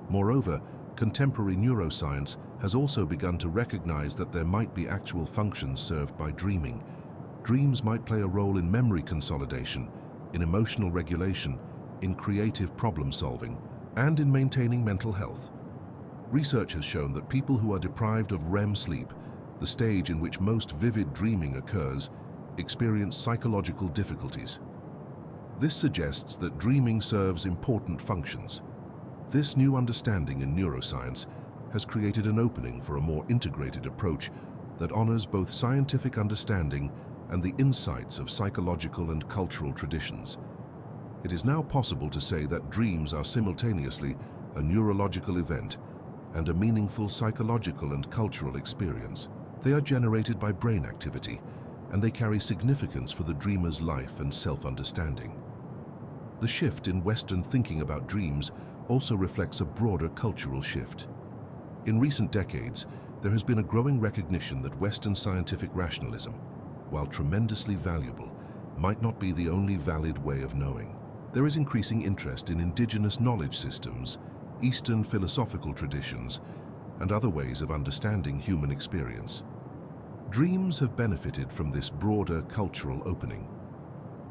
Moreover, contemporary neuroscience has also begun to recognize that there might be actual functions served by dreaming. Dreams might play a role in memory consolidation, in emotional regulation, in creative problem solving, and in maintaining mental health. Research has shown that people who are deprived of REM sleep, the stage in which most vivid dreaming occurs, experience psychological difficulties. This suggests that dreaming serves important functions. This new understanding in neuroscience has created an opening for a more integrated approach that honors both scientific understanding and the insights of psychological and cultural traditions. It is now possible to say that dreams are simultaneously a neurological event and a meaningful psychological and cultural experience. They are generated by brain activity, and they carry significance for the dreamer's life and self-understanding. The shift in Western thinking about dreams also reflects a broader cultural shift. In recent decades, there has been a growing recognition that Western scientific rationalism, while tremendously valuable, might not be the only valid way of knowing. There is increasing interest in indigenous knowledge systems, Eastern philosophical traditions, and other ways of understanding human experience. Dreams have benefited from this broader cultural opening.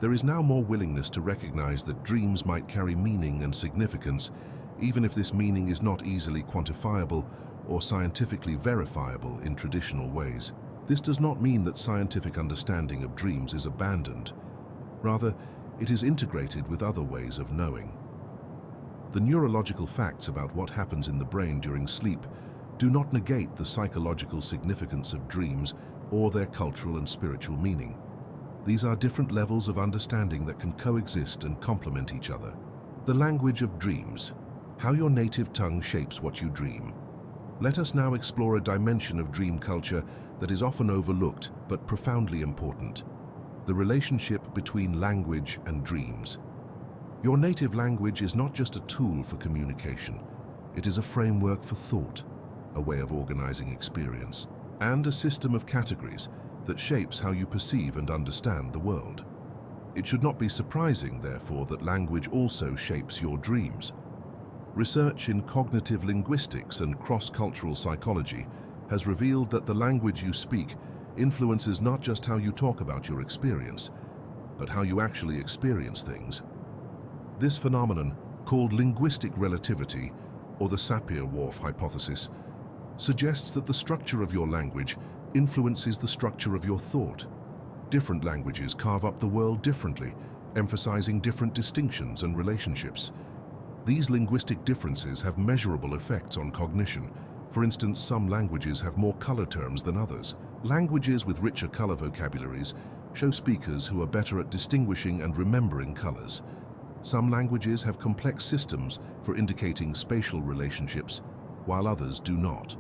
There is now more willingness to recognize that dreams might carry meaning and significance, even if this meaning is not easily quantifiable or scientifically verifiable in traditional ways. This does not mean that scientific understanding of dreams is abandoned. Rather, it is integrated with other ways of knowing. The neurological facts about what happens in the brain during sleep do not negate the psychological significance of dreams or their cultural and spiritual meaning. These are different levels of understanding that can coexist and complement each other. The language of dreams. How your native tongue shapes what you dream. Let us now explore a dimension of dream culture that is often overlooked but profoundly important: the relationship between language and dreams. Your native language is not just a tool for communication. It is a framework for thought, a way of organizing experience, and a system of categories that shapes how you perceive and understand the world. It should not be surprising, therefore, that language also shapes your dreams. Research in cognitive linguistics and cross-cultural psychology has revealed that the language you speak influences not just how you talk about your experience, but how you actually experience things. This phenomenon, called linguistic relativity, or the Sapir-Whorf hypothesis, suggests that the structure of your language influences the structure of your thought. Different languages carve up the world differently, emphasizing different distinctions and relationships. These linguistic differences have measurable effects on cognition. For instance, some languages have more color terms than others. Languages with richer color vocabularies show speakers who are better at distinguishing and remembering colors. Some languages have complex systems for indicating spatial relationships, while others do not.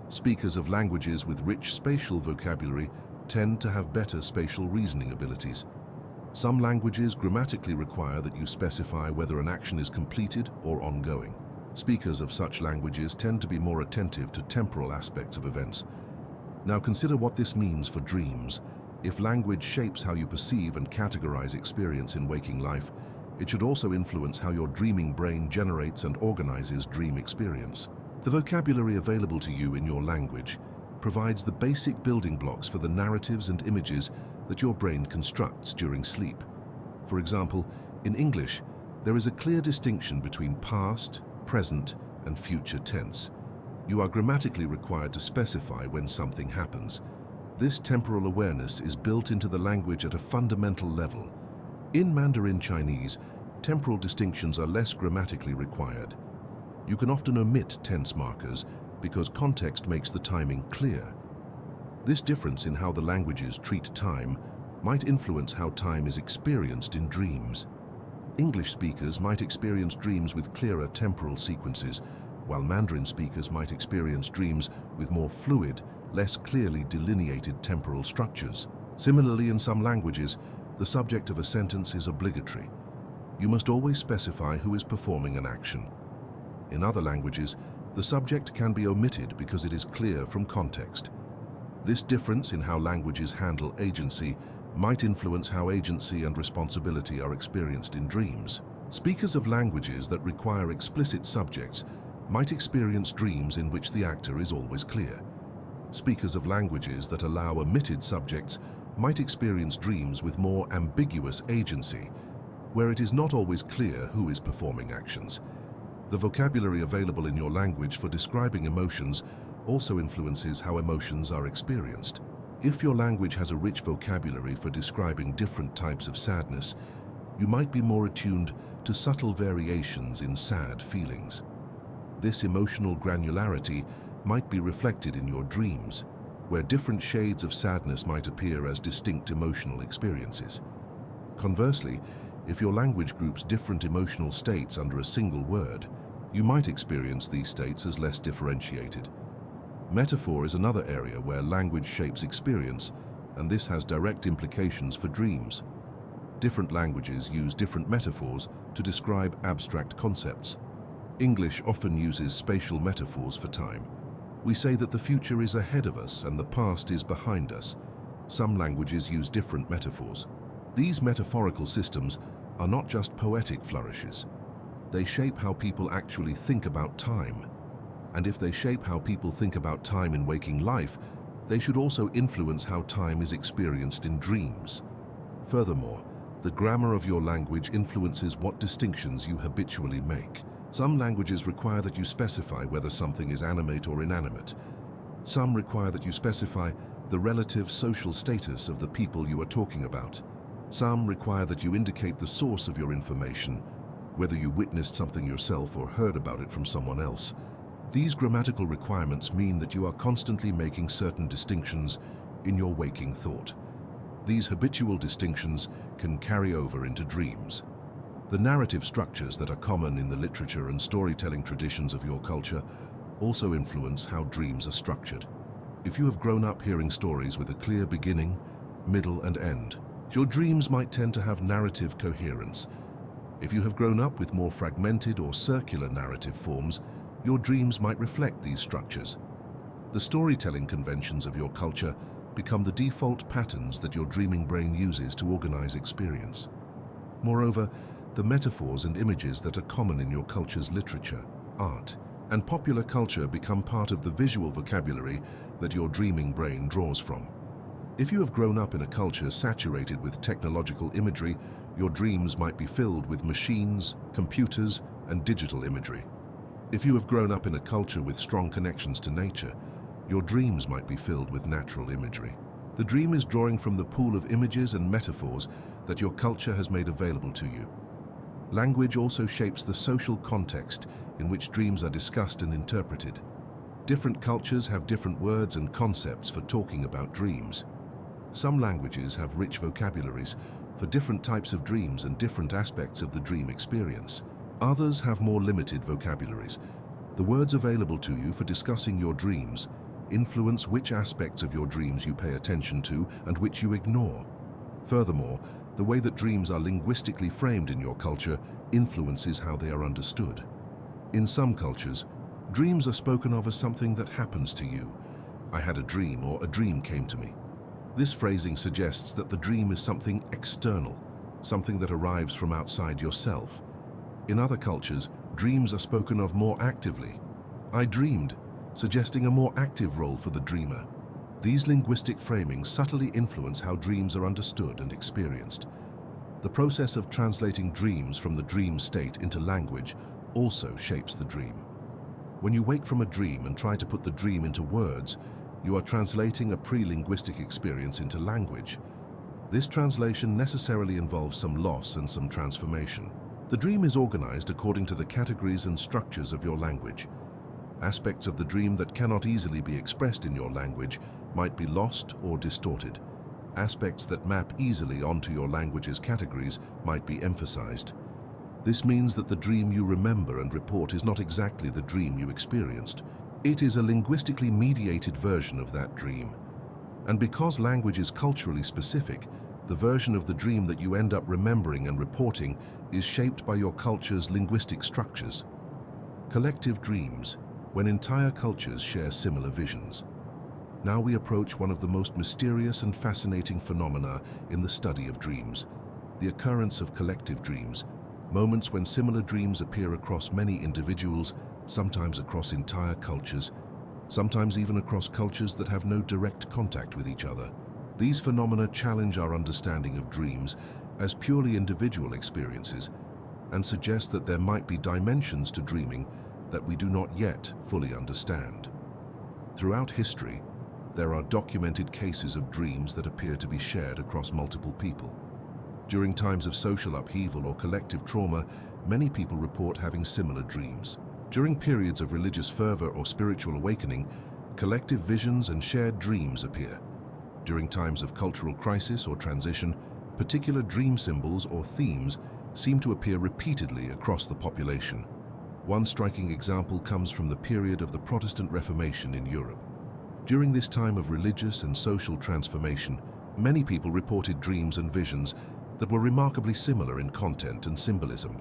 Speakers of languages with rich spatial vocabulary tend to have better spatial reasoning abilities. Some languages grammatically require that you specify whether an action is completed or ongoing. Speakers of such languages tend to be more attentive to temporal aspects of events. Now consider what this means for dreams. If language shapes how you perceive and categorize experience in waking life, it should also influence how your dreaming brain generates and organizes dream experience. The vocabulary available to you in your language provides the basic building blocks for the narratives and images that your brain constructs during sleep. For example, in English, there is a clear distinction between past, present, and future tense. You are grammatically required to specify when something happens. This temporal awareness is built into the language at a fundamental level. In Mandarin Chinese, temporal distinctions are less grammatically required. You can often omit tense markers because context makes the timing clear. This difference in how the languages treat time might influence how time is experienced in dreams. English speakers might experience dreams with clearer temporal sequences, while Mandarin speakers might experience dreams with more fluid, less clearly delineated temporal structures. Similarly, in some languages, the subject of a sentence is obligatory. You must always specify who is performing an action. In other languages, the subject can be omitted because it is clear from context. This difference in how languages handle agency might influence how agency and responsibility are experienced in dreams. Speakers of languages that require explicit subjects might experience dreams in which the actor is always clear. Speakers of languages that allow omitted subjects might experience dreams with more ambiguous agency, where it is not always clear who is performing actions. The vocabulary available in your language for describing emotions also influences how emotions are experienced. If your language has a rich vocabulary for describing different types of sadness, you might be more attuned to subtle variations in sad feelings. This emotional granularity might be reflected in your dreams, where different shades of sadness might appear as distinct emotional experiences. Conversely, if your language groups different emotional states under a single word, You might experience these states as less differentiated. Metaphor is another area where language shapes experience, and this has direct implications for dreams. Different languages use different metaphors to describe abstract concepts. English often uses spatial metaphors for time. We say that the future is ahead of us and the past is behind us. Some languages use different metaphors. These metaphorical systems are not just poetic flourishes. They shape how people actually think about time. And if they shape how people think about time in waking life, they should also influence how time is experienced in dreams. Furthermore, the grammar of your language influences what distinctions you habitually make. Some languages require that you specify whether something is animate or inanimate. Some require that you specify the relative social status of the people you are talking about. Some require that you indicate the source of your information, whether you witnessed something yourself or heard about it from someone else. These grammatical requirements mean that you are constantly making certain distinctions in your waking thought. These habitual distinctions can carry over into dreams. The narrative structures that are common in the literature and storytelling traditions of your culture also influence how dreams are structured. If you have grown up hearing stories with a clear beginning, middle, and end, your dreams might tend to have narrative coherence. If you have grown up with more fragmented or circular narrative forms, your dreams might reflect these structures. The storytelling conventions of your culture become the default patterns that your dreaming brain uses to organize experience. Moreover, the metaphors and images that are common in your culture's literature, art, and popular culture become part of the visual vocabulary that your dreaming brain draws from. If you have grown up in a culture saturated with technological imagery, your dreams might be filled with machines, computers, and digital imagery. If you have grown up in a culture with strong connections to nature, your dreams might be filled with natural imagery. The dream is drawing from the pool of images and metaphors that your culture has made available to you. Language also shapes the social context in which dreams are discussed and interpreted. Different cultures have different words and concepts for talking about dreams. Some languages have rich vocabularies for different types of dreams and different aspects of the dream experience. Others have more limited vocabularies. The words available to you for discussing your dreams influence which aspects of your dreams you pay attention to and which you ignore. Furthermore, the way that dreams are linguistically framed in your culture influences how they are understood. In some cultures, dreams are spoken of as something that happens to you. I had a dream, or a dream came to me. This phrasing suggests that the dream is something external, something that arrives from outside yourself. In other cultures, dreams are spoken of more actively. I dreamed, suggesting a more active role for the dreamer. These linguistic framings subtly influence how dreams are understood and experienced. The process of translating dreams from the dream state into language also shapes the dream. When you wake from a dream and try to put the dream into words, you are translating a pre-linguistic experience into language. This translation necessarily involves some loss and some transformation. The dream is organized according to the categories and structures of your language. Aspects of the dream that cannot easily be expressed in your language might be lost or distorted. Aspects that map easily onto your language's categories might be emphasized. This means that the dream you remember and report is not exactly the dream you experienced. It is a linguistically mediated version of that dream. And because language is culturally specific, the version of the dream that you end up remembering and reporting is shaped by your culture's linguistic structures. Collective dreams, when entire cultures share similar visions. Now we approach one of the most mysterious and fascinating phenomena in the study of dreams, the occurrence of collective dreams, moments when similar dreams appear across many individuals, sometimes across entire cultures, sometimes even across cultures that have no direct contact with each other. These phenomena challenge our understanding of dreams as purely individual experiences and suggest that there might be dimensions to dreaming that we do not yet fully understand. Throughout history, there are documented cases of dreams that appear to be shared across multiple people. During times of social upheaval or collective trauma, many people report having similar dreams. During periods of religious fervor or spiritual awakening, collective visions and shared dreams appear. During times of cultural crisis or transition, particular dream symbols or themes seem to appear repeatedly across the population. One striking example comes from the period of the Protestant Reformation in Europe. During this time of religious and social transformation, many people reported dreams and visions that were remarkably similar in content and symbolism.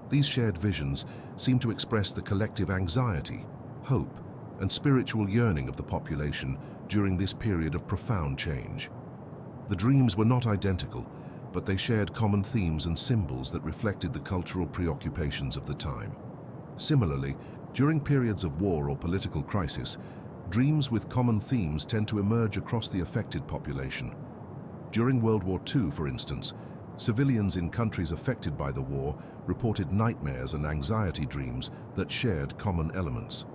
These shared visions seem to express the collective anxiety, hope, and spiritual yearning of the population during this period of profound change. The dreams were not identical, but they shared common themes and symbols that reflected the cultural preoccupations of the time. Similarly, during periods of war or political crisis, dreams with common themes tend to emerge across the affected population. During World War II, for instance, civilians in countries affected by the war reported nightmares and anxiety dreams that shared common elements.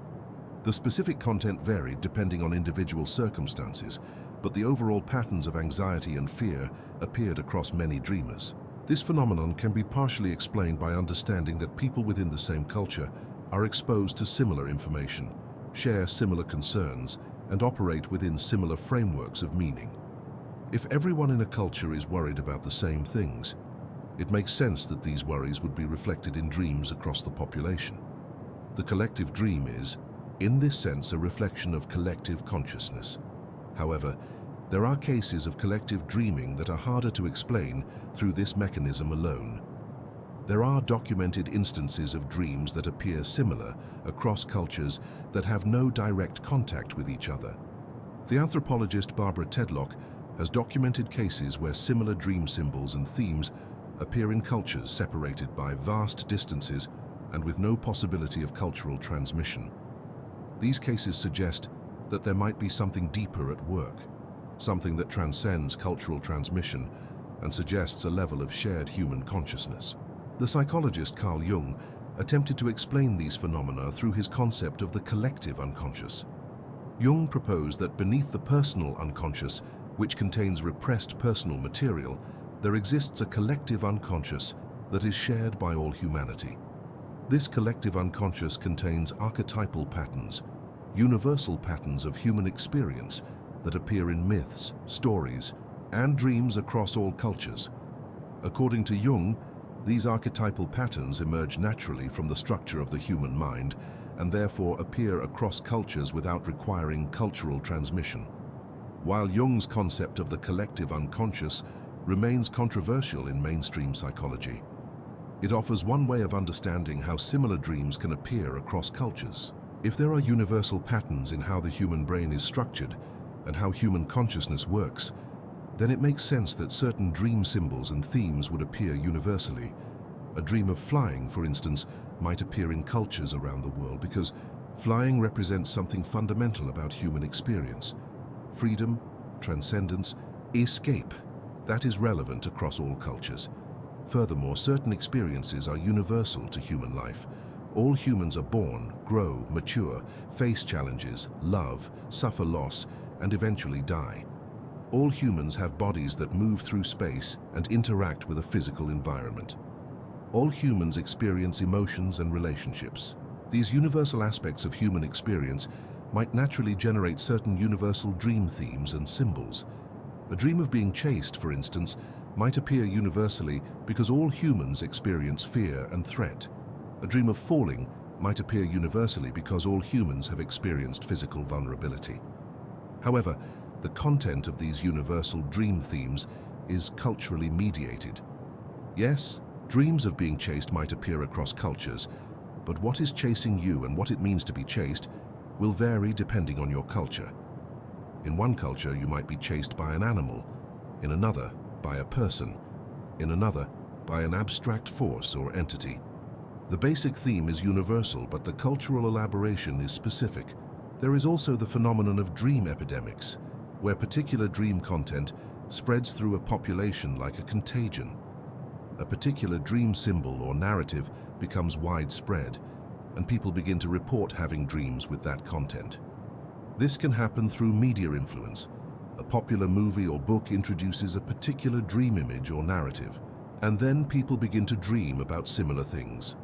The specific content varied depending on individual circumstances, but the overall patterns of anxiety and fear appeared across many dreamers. This phenomenon can be partially explained by understanding that people within the same culture are exposed to similar information, share similar concerns, and operate within similar frameworks of meaning. If everyone in a culture is worried about the same things, it makes sense that these worries would be reflected in dreams across the population. The collective dream is, in this sense, a reflection of collective consciousness. However, there are cases of collective dreaming that are harder to explain through this mechanism alone. There are documented instances of dreams that appear similar across cultures that have no direct contact with each other. The anthropologist Barbara Tedlock has documented cases where similar dream symbols and themes appear in cultures separated by vast distances and with no possibility of cultural transmission. These cases suggest that there might be something deeper at work, something that transcends cultural transmission and suggests a level of shared human consciousness. The psychologist Carl Jung attempted to explain these phenomena through his concept of the collective unconscious. Jung proposed that beneath the personal unconscious, which contains repressed personal material, there exists a collective unconscious that is shared by all humanity. This collective unconscious contains archetypal patterns, universal patterns of human experience that appear in myths, stories, and dreams across all cultures. According to Jung, these archetypal patterns emerge naturally from the structure of the human mind and therefore appear across cultures without requiring cultural transmission. While Jung's concept of the collective unconscious remains controversial in mainstream psychology, it offers one way of understanding how similar dreams can appear across cultures. If there are universal patterns in how the human brain is structured and how human consciousness works, then it makes sense that certain dream symbols and themes would appear universally. A dream of flying, for instance, might appear in cultures around the world because flying represents something fundamental about human experience: freedom, transcendence, escape. That is relevant across all cultures. Furthermore, certain experiences are universal to human life. All humans are born, grow, mature, face challenges, love, suffer loss, and eventually die. All humans have bodies that move through space and interact with a physical environment. All humans experience emotions and relationships. These universal aspects of human experience might naturally generate certain universal dream themes and symbols. A dream of being chased, for instance, might appear universally because all humans experience fear and threat. A dream of falling might appear universally because all humans have experienced physical vulnerability. However, the content of these universal dream themes is culturally mediated. Yes, dreams of being chased might appear across cultures, but what is chasing you and what it means to be chased will vary depending on your culture. In one culture, you might be chased by an animal, in another, by a person, in another, by an abstract force or entity. The basic theme is universal, but the cultural elaboration is specific. There is also the phenomenon of dream epidemics, where particular dream content spreads through a population like a contagion. A particular dream symbol or narrative becomes widespread, and people begin to report having dreams with that content. This can happen through media influence. A popular movie or book introduces a particular dream image or narrative, and then people begin to dream about similar things.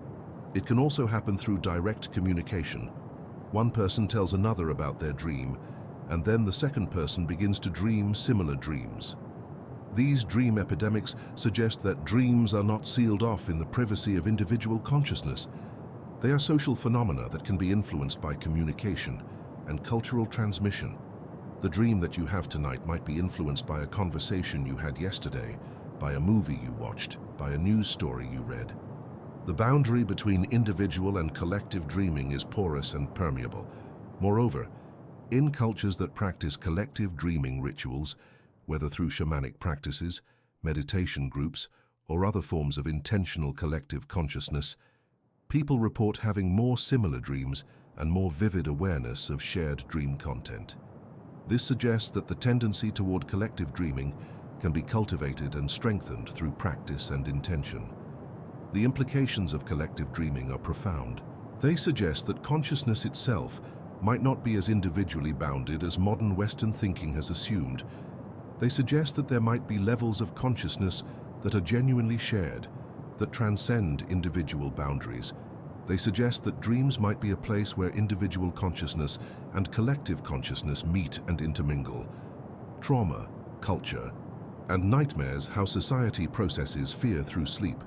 It can also happen through direct communication. One person tells another about their dream, and then the second person begins to dream similar dreams. These dream epidemics suggest that dreams are not sealed off in the privacy of individual consciousness, They are social phenomena that can be influenced by communication and cultural transmission. The dream that you have tonight might be influenced by a conversation you had yesterday, by a movie you watched, by a news story you read. The boundary between individual and collective dreaming is porous and permeable. Moreover, in cultures that practice collective dreaming rituals, whether through shamanic practices, meditation groups, or other forms of intentional collective consciousness, people report having more similar dreams and more vivid awareness of shared dream content. This suggests that the tendency toward collective dreaming can be cultivated and strengthened through practice and intention. The implications of collective dreaming are profound. They suggest that consciousness itself might not be as individually bounded as modern Western thinking has assumed. They suggest that there might be levels of consciousness that are genuinely shared, that transcend individual boundaries. They suggest that dreams might be a place where individual consciousness and collective consciousness meet and intermingle. Trauma, culture, and nightmares, how society processes fear through sleep.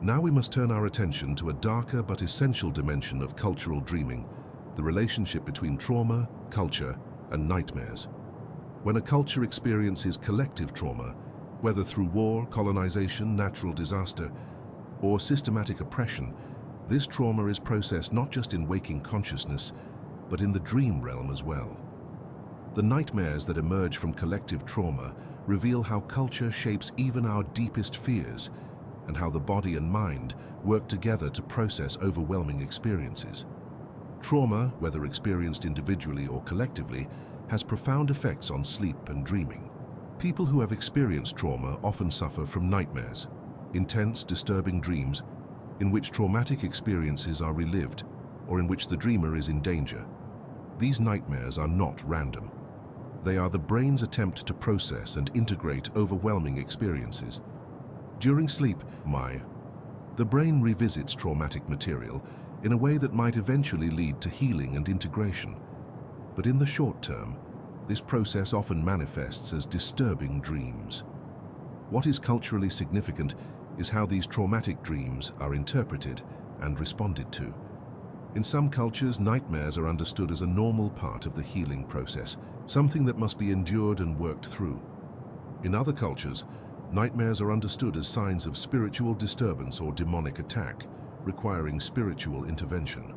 Now we must turn our attention to a darker but essential dimension of cultural dreaming, the relationship between trauma, culture, and nightmares. When a culture experiences collective trauma, whether through war, colonization, natural disaster, or systematic oppression, this trauma is processed not just in waking consciousness, but in the dream realm as well. The nightmares that emerge from collective trauma reveal how culture shapes even our deepest fears, and how the body and mind work together to process overwhelming experiences. Trauma, whether experienced individually or collectively, has profound effects on sleep and dreaming. People who have experienced trauma often suffer from nightmares, intense, disturbing dreams in which traumatic experiences are relived or in which the dreamer is in danger. These nightmares are not random. They are the brain's attempt to process and integrate overwhelming experiences. During sleep, the brain revisits traumatic material in a way that might eventually lead to healing and integration. But in the short term, this process often manifests as disturbing dreams. What is culturally significant is how these traumatic dreams are interpreted and responded to. In some cultures, nightmares are understood as a normal part of the healing process, something that must be endured and worked through. In other cultures, nightmares are understood as signs of spiritual disturbance or demonic attack, requiring spiritual intervention.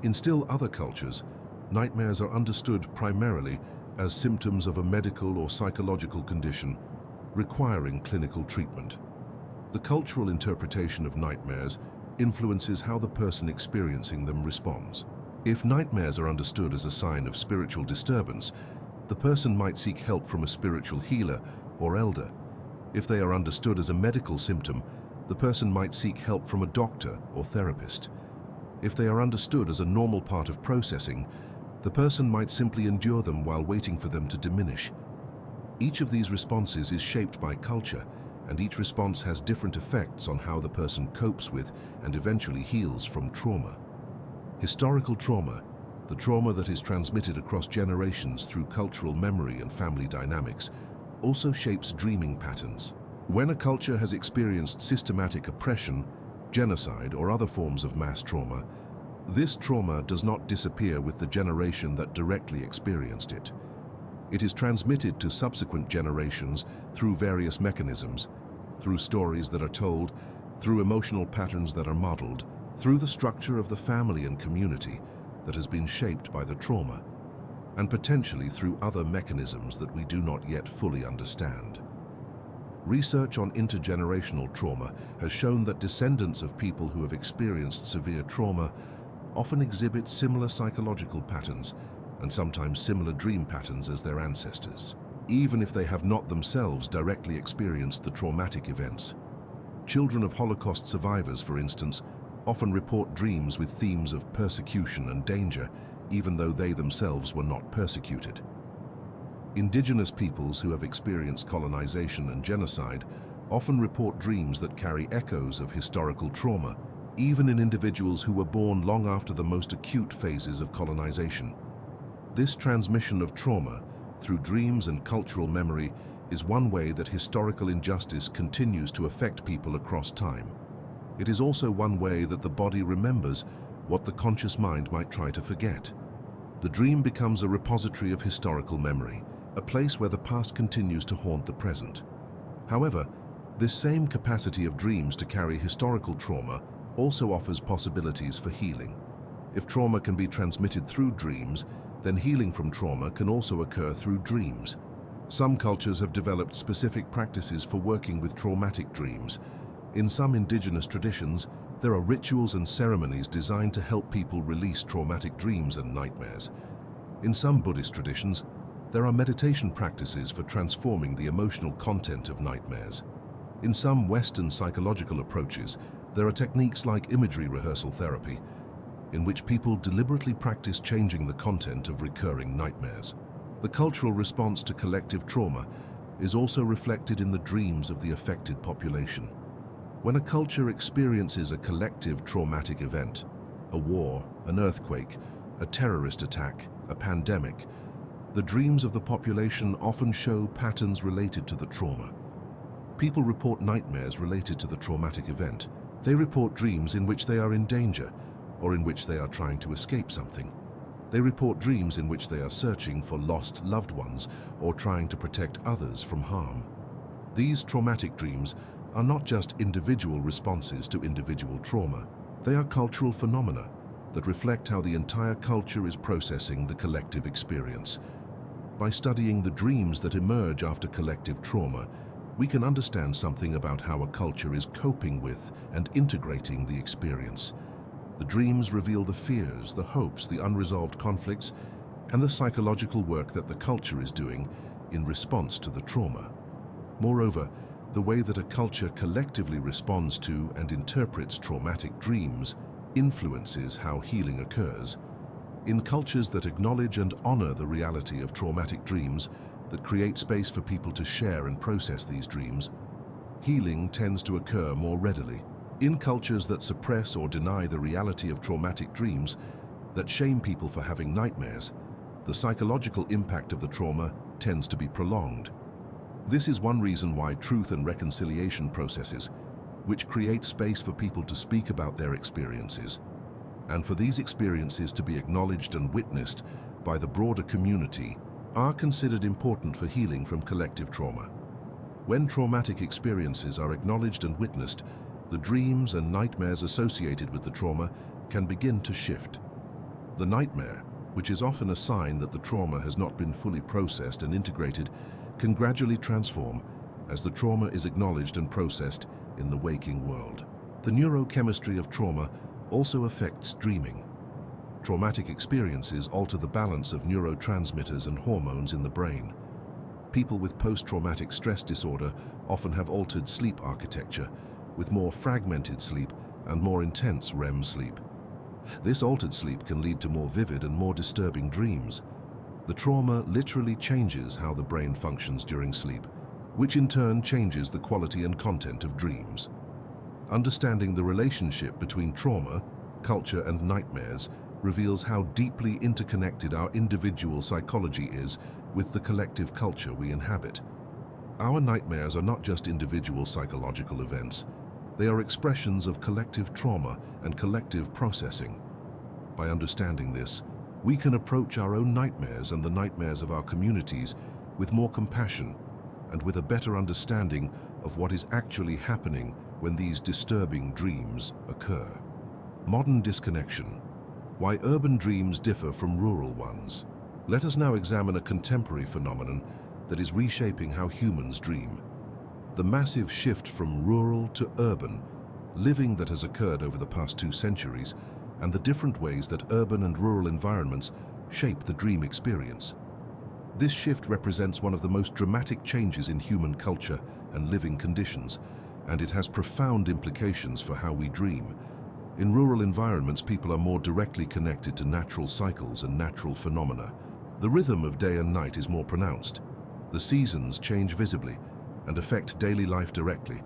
In still other cultures, nightmares are understood primarily as symptoms of a medical or psychological condition requiring clinical treatment. The cultural interpretation of nightmares influences how the person experiencing them responds. If nightmares are understood as a sign of spiritual disturbance, the person might seek help from a spiritual healer or elder. If they are understood as a medical symptom, the person might seek help from a doctor or therapist. If they are understood as a normal part of processing, the person might simply endure them while waiting for them to diminish. Each of these responses is shaped by culture, and each response has different effects on how the person copes with and eventually heals from trauma. Historical trauma, the trauma that is transmitted across generations through cultural memory and family dynamics, also shapes dreaming patterns. When a culture has experienced systematic oppression, genocide, or other forms of mass trauma, this trauma does not disappear with the generation that directly experienced it. It is transmitted to subsequent generations through various mechanisms, through stories that are told, through emotional patterns that are modeled, through the structure of the family and community that has been shaped by the trauma, and potentially through other mechanisms that we do not yet fully understand. Research on intergenerational trauma has shown that descendants of people who have experienced severe trauma often exhibit similar psychological patterns and sometimes similar dream patterns as their ancestors, even if they have not themselves directly experienced the traumatic events. Children of Holocaust survivors, for instance, often report dreams with themes of persecution and danger, even though they themselves were not persecuted. Indigenous peoples who have experienced colonization and genocide often report dreams that carry echoes of historical trauma, even in individuals who were born long after the most acute phases of colonization. This transmission of trauma through dreams and cultural memory is one way that historical injustice continues to affect people across time. It is also one way that the body remembers what the conscious mind might try to forget. The dream becomes a repository of historical memory, a place where the past continues to haunt the present. However, this same capacity of dreams to carry historical trauma also offers possibilities for healing. If trauma can be transmitted through dreams, then healing from trauma can also occur through dreams. Some cultures have developed specific practices for working with traumatic dreams. In some indigenous traditions, there are rituals and ceremonies designed to help people release traumatic dreams and nightmares. In some Buddhist traditions, there are meditation practices for transforming the emotional content of nightmares. In some Western psychological approaches, there are techniques like imagery rehearsal therapy, in which people deliberately practice changing the content of recurring nightmares. The cultural response to collective trauma is also reflected in the dreams of the affected population. When a culture experiences a collective traumatic event, a war, an earthquake, a terrorist attack, a pandemic, the dreams of the population often show patterns related to the trauma. People report nightmares related to the traumatic event. They report dreams in which they are in danger, or in which they are trying to escape something. They report dreams in which they are searching for lost loved ones or trying to protect others from harm. These traumatic dreams are not just individual responses to individual trauma. They are cultural phenomena that reflect how the entire culture is processing the collective experience. By studying the dreams that emerge after collective trauma, we can understand something about how a culture is coping with and integrating the experience. The dreams reveal the fears, the hopes, the unresolved conflicts, and the psychological work that the culture is doing in response to the trauma. Moreover, the way that a culture collectively responds to and interprets traumatic dreams influences how healing occurs. In cultures that acknowledge and honor the reality of traumatic dreams, that create space for people to share and process these dreams, healing tends to occur more readily. In cultures that suppress or deny the reality of traumatic dreams, that shame people for having nightmares, the psychological impact of the trauma tends to be prolonged. This is one reason why truth and reconciliation processes, which create space for people to speak about their experiences, and for these experiences to be acknowledged and witnessed by the broader community, are considered important for healing from collective trauma. When traumatic experiences are acknowledged and witnessed, the dreams and nightmares associated with the trauma can begin to shift. The nightmare, which is often a sign that the trauma has not been fully processed and integrated, can gradually transform as the trauma is acknowledged and processed in the waking world. The neurochemistry of trauma also affects dreaming. Traumatic experiences alter the balance of neurotransmitters and hormones in the brain. People with post-traumatic stress disorder often have altered sleep architecture, with more fragmented sleep and more intense REM sleep. This altered sleep can lead to more vivid and more disturbing dreams. The trauma literally changes how the brain functions during sleep, which in turn changes the quality and content of dreams. Understanding the relationship between trauma, culture, and nightmares reveals how deeply interconnected our individual psychology is with the collective culture we inhabit. Our nightmares are not just individual psychological events. They are expressions of collective trauma and collective processing. By understanding this, we can approach our own nightmares and the nightmares of our communities with more compassion and with a better understanding of what is actually happening when these disturbing dreams occur. Modern disconnection. Why urban dreams differ from rural ones. Let us now examine a contemporary phenomenon that is reshaping how humans dream. The massive shift from rural to urban living that has occurred over the past 2 centuries, and the different ways that urban and rural environments shape the dream experience. This shift represents one of the most dramatic changes in human culture and living conditions, and it has profound implications for how we dream. In rural environments, people are more directly connected to natural cycles and natural phenomena. The rhythm of day and night is more pronounced. The seasons change visibly and affect daily life directly.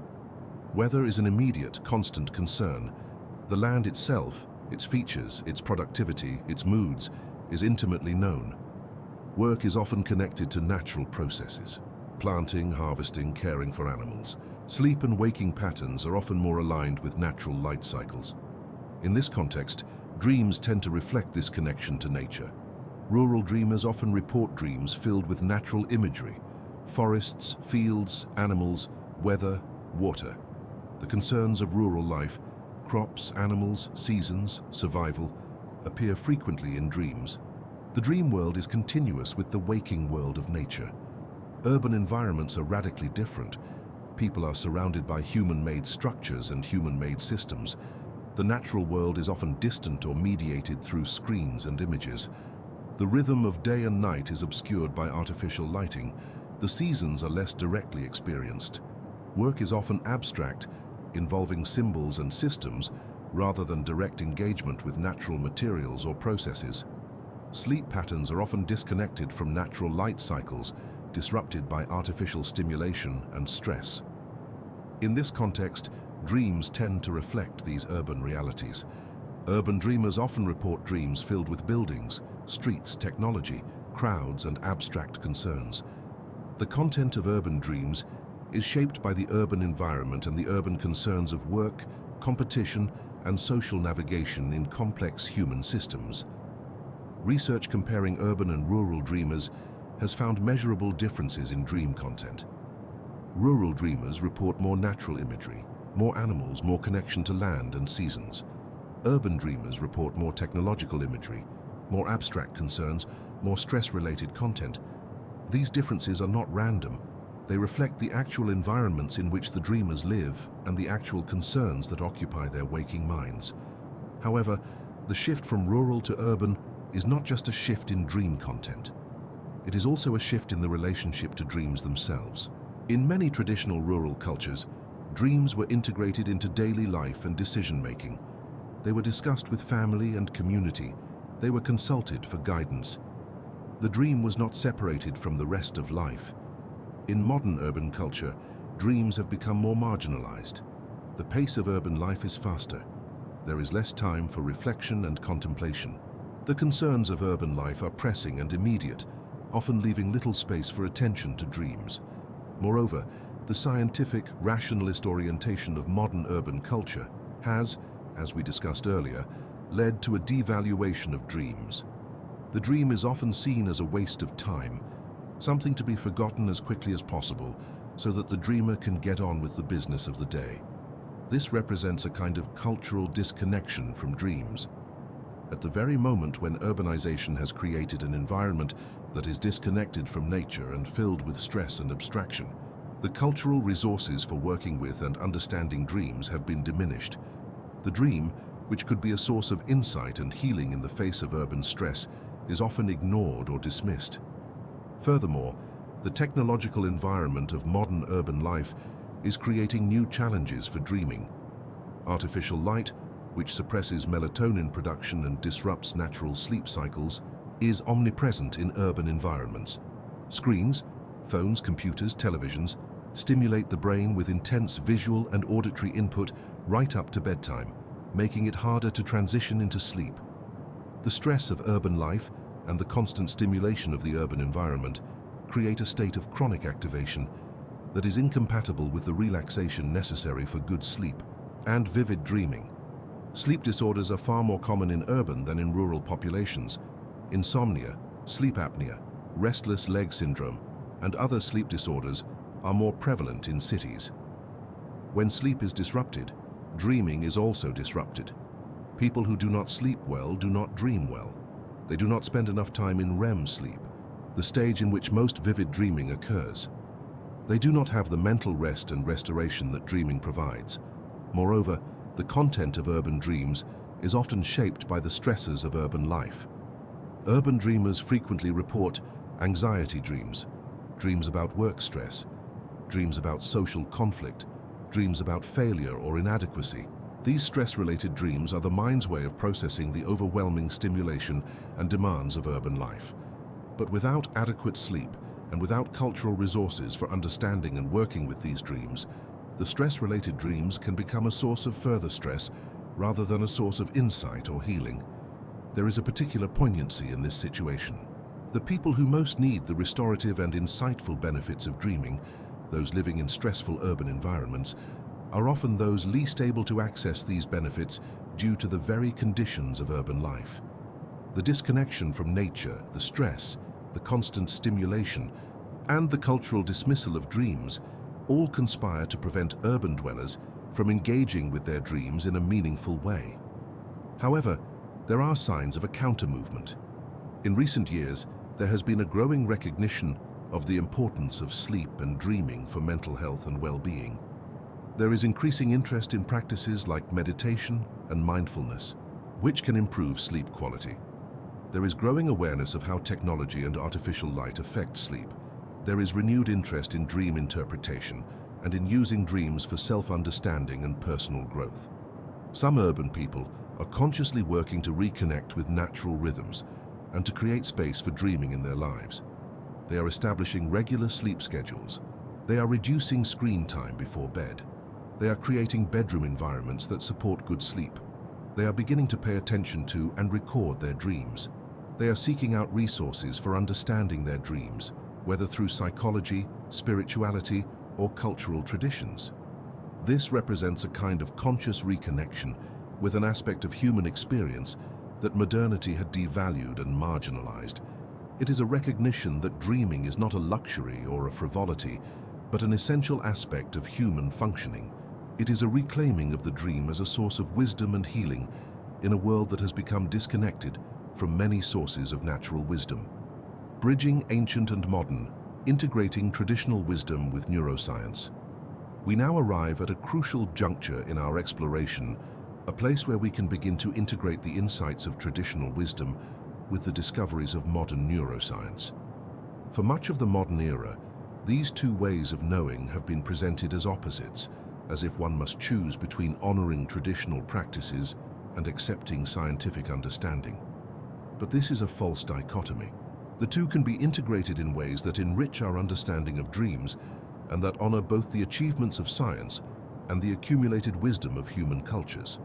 Weather is an immediate, constant concern. The land itself, its features, its productivity, its moods, is intimately known. Work is often connected to natural processes: planting, harvesting, caring for animals. Sleep and waking patterns are often more aligned with natural light cycles. In this context, dreams tend to reflect this connection to nature. Rural dreamers often report dreams filled with natural imagery: forests, fields, animals, weather, water. The concerns of rural life, crops, animals, seasons, survival, appear frequently in dreams. The dream world is continuous with the waking world of nature. Urban environments are radically different. People are surrounded by human-made structures and human-made systems. The natural world is often distant or mediated through screens and images. The rhythm of day and night is obscured by artificial lighting. The seasons are less directly experienced. Work is often abstract, involving symbols and systems, rather than direct engagement with natural materials or processes. Sleep patterns are often disconnected from natural light cycles, disrupted by artificial stimulation and stress. In this context, dreams tend to reflect these urban realities. Urban dreamers often report dreams filled with buildings, streets, technology, crowds, and abstract concerns. The content of urban dreams is shaped by the urban environment and the urban concerns of work, competition, and social navigation in complex human systems. Research comparing urban and rural dreamers has found measurable differences in dream content. Rural dreamers report more natural imagery, more animals, more connection to land and seasons. Urban dreamers report more technological imagery, more abstract concerns, more stress-related content. These differences are not random. They reflect the actual environments in which the dreamers live and the actual concerns that occupy their waking minds. However, the shift from rural to urban is not just a shift in dream content. It is also a shift in the relationship to dreams themselves. In many traditional rural cultures, dreams were integrated into daily life and decision-making. They were discussed with family and community. They were consulted for guidance. The dream was not separated from the rest of life. In modern urban culture, dreams have become more marginalized. The pace of urban life is faster. There is less time for reflection and contemplation. The concerns of urban life are pressing and immediate, often leaving little space for attention to dreams. Moreover, the scientific, rationalist orientation of modern urban culture has, as we discussed earlier, led to a devaluation of dreams. The dream is often seen as a waste of time, something to be forgotten as quickly as possible so that the dreamer can get on with the business of the day. This represents a kind of cultural disconnection from dreams. At the very moment when urbanization has created an environment that is disconnected from nature and filled with stress and abstraction, the cultural resources for working with and understanding dreams have been diminished. The dream, which could be a source of insight and healing in the face of urban stress, is often ignored or dismissed. Furthermore, the technological environment of modern urban life is creating new challenges for dreaming. Artificial light, which suppresses melatonin production and disrupts natural sleep cycles, is omnipresent in urban environments. Screens, phones, computers, televisions, stimulate the brain with intense visual and auditory input right up to bedtime, making it harder to transition into sleep. The stress of urban life and the constant stimulation of the urban environment create a state of chronic activation that is incompatible with the relaxation necessary for good sleep and vivid dreaming. Sleep disorders are far more common in urban than in rural populations. Insomnia, sleep apnea, restless leg syndrome, and other sleep disorders are more prevalent in cities. When sleep is disrupted, dreaming is also disrupted. People who do not sleep well do not dream well. They do not spend enough time in REM sleep, the stage in which most vivid dreaming occurs. They do not have the mental rest and restoration that dreaming provides. Moreover, the content of urban dreams is often shaped by the stresses of urban life. Urban dreamers frequently report anxiety dreams, dreams about work stress, dreams about social conflict, dreams about failure or inadequacy. These stress-related dreams are the mind's way of processing the overwhelming stimulation and demands of urban life. But without adequate sleep and without cultural resources for understanding and working with these dreams, the stress-related dreams can become a source of further stress rather than a source of insight or healing. There is a particular poignancy in this situation. The people who most need the restorative and insightful benefits of dreaming those living in stressful urban environments, are often those least able to access these benefits due to the very conditions of urban life. The disconnection from nature, the stress, the constant stimulation, and the cultural dismissal of dreams all conspire to prevent urban dwellers from engaging with their dreams in a meaningful way. However, there are signs of a counter-movement. In recent years, there has been a growing recognition of the importance of sleep and dreaming for mental health and well-being. There is increasing interest in practices like meditation and mindfulness, which can improve sleep quality. There is growing awareness of how technology and artificial light affect sleep. There is renewed interest in dream interpretation and in using dreams for self-understanding and personal growth. Some urban people are consciously working to reconnect with natural rhythms and to create space for dreaming in their lives. They are establishing regular sleep schedules. They are reducing screen time before bed. They are creating bedroom environments that support good sleep. They are beginning to pay attention to and record their dreams. They are seeking out resources for understanding their dreams, whether through psychology, spirituality, or cultural traditions. This represents a kind of conscious reconnection with an aspect of human experience that modernity had devalued and marginalized. It is a recognition that dreaming is not a luxury or a frivolity, but an essential aspect of human functioning. It is a reclaiming of the dream as a source of wisdom and healing in a world that has become disconnected from many sources of natural wisdom. Bridging ancient and modern, integrating traditional wisdom with neuroscience. We now arrive at a crucial juncture in our exploration, a place where we can begin to integrate the insights of traditional wisdom with the discoveries of modern neuroscience. For much of the modern era, these two ways of knowing have been presented as opposites, as if one must choose between honoring traditional practices and accepting scientific understanding. But this is a false dichotomy. The two can be integrated in ways that enrich our understanding of dreams and that honor both the achievements of science and the accumulated wisdom of human cultures.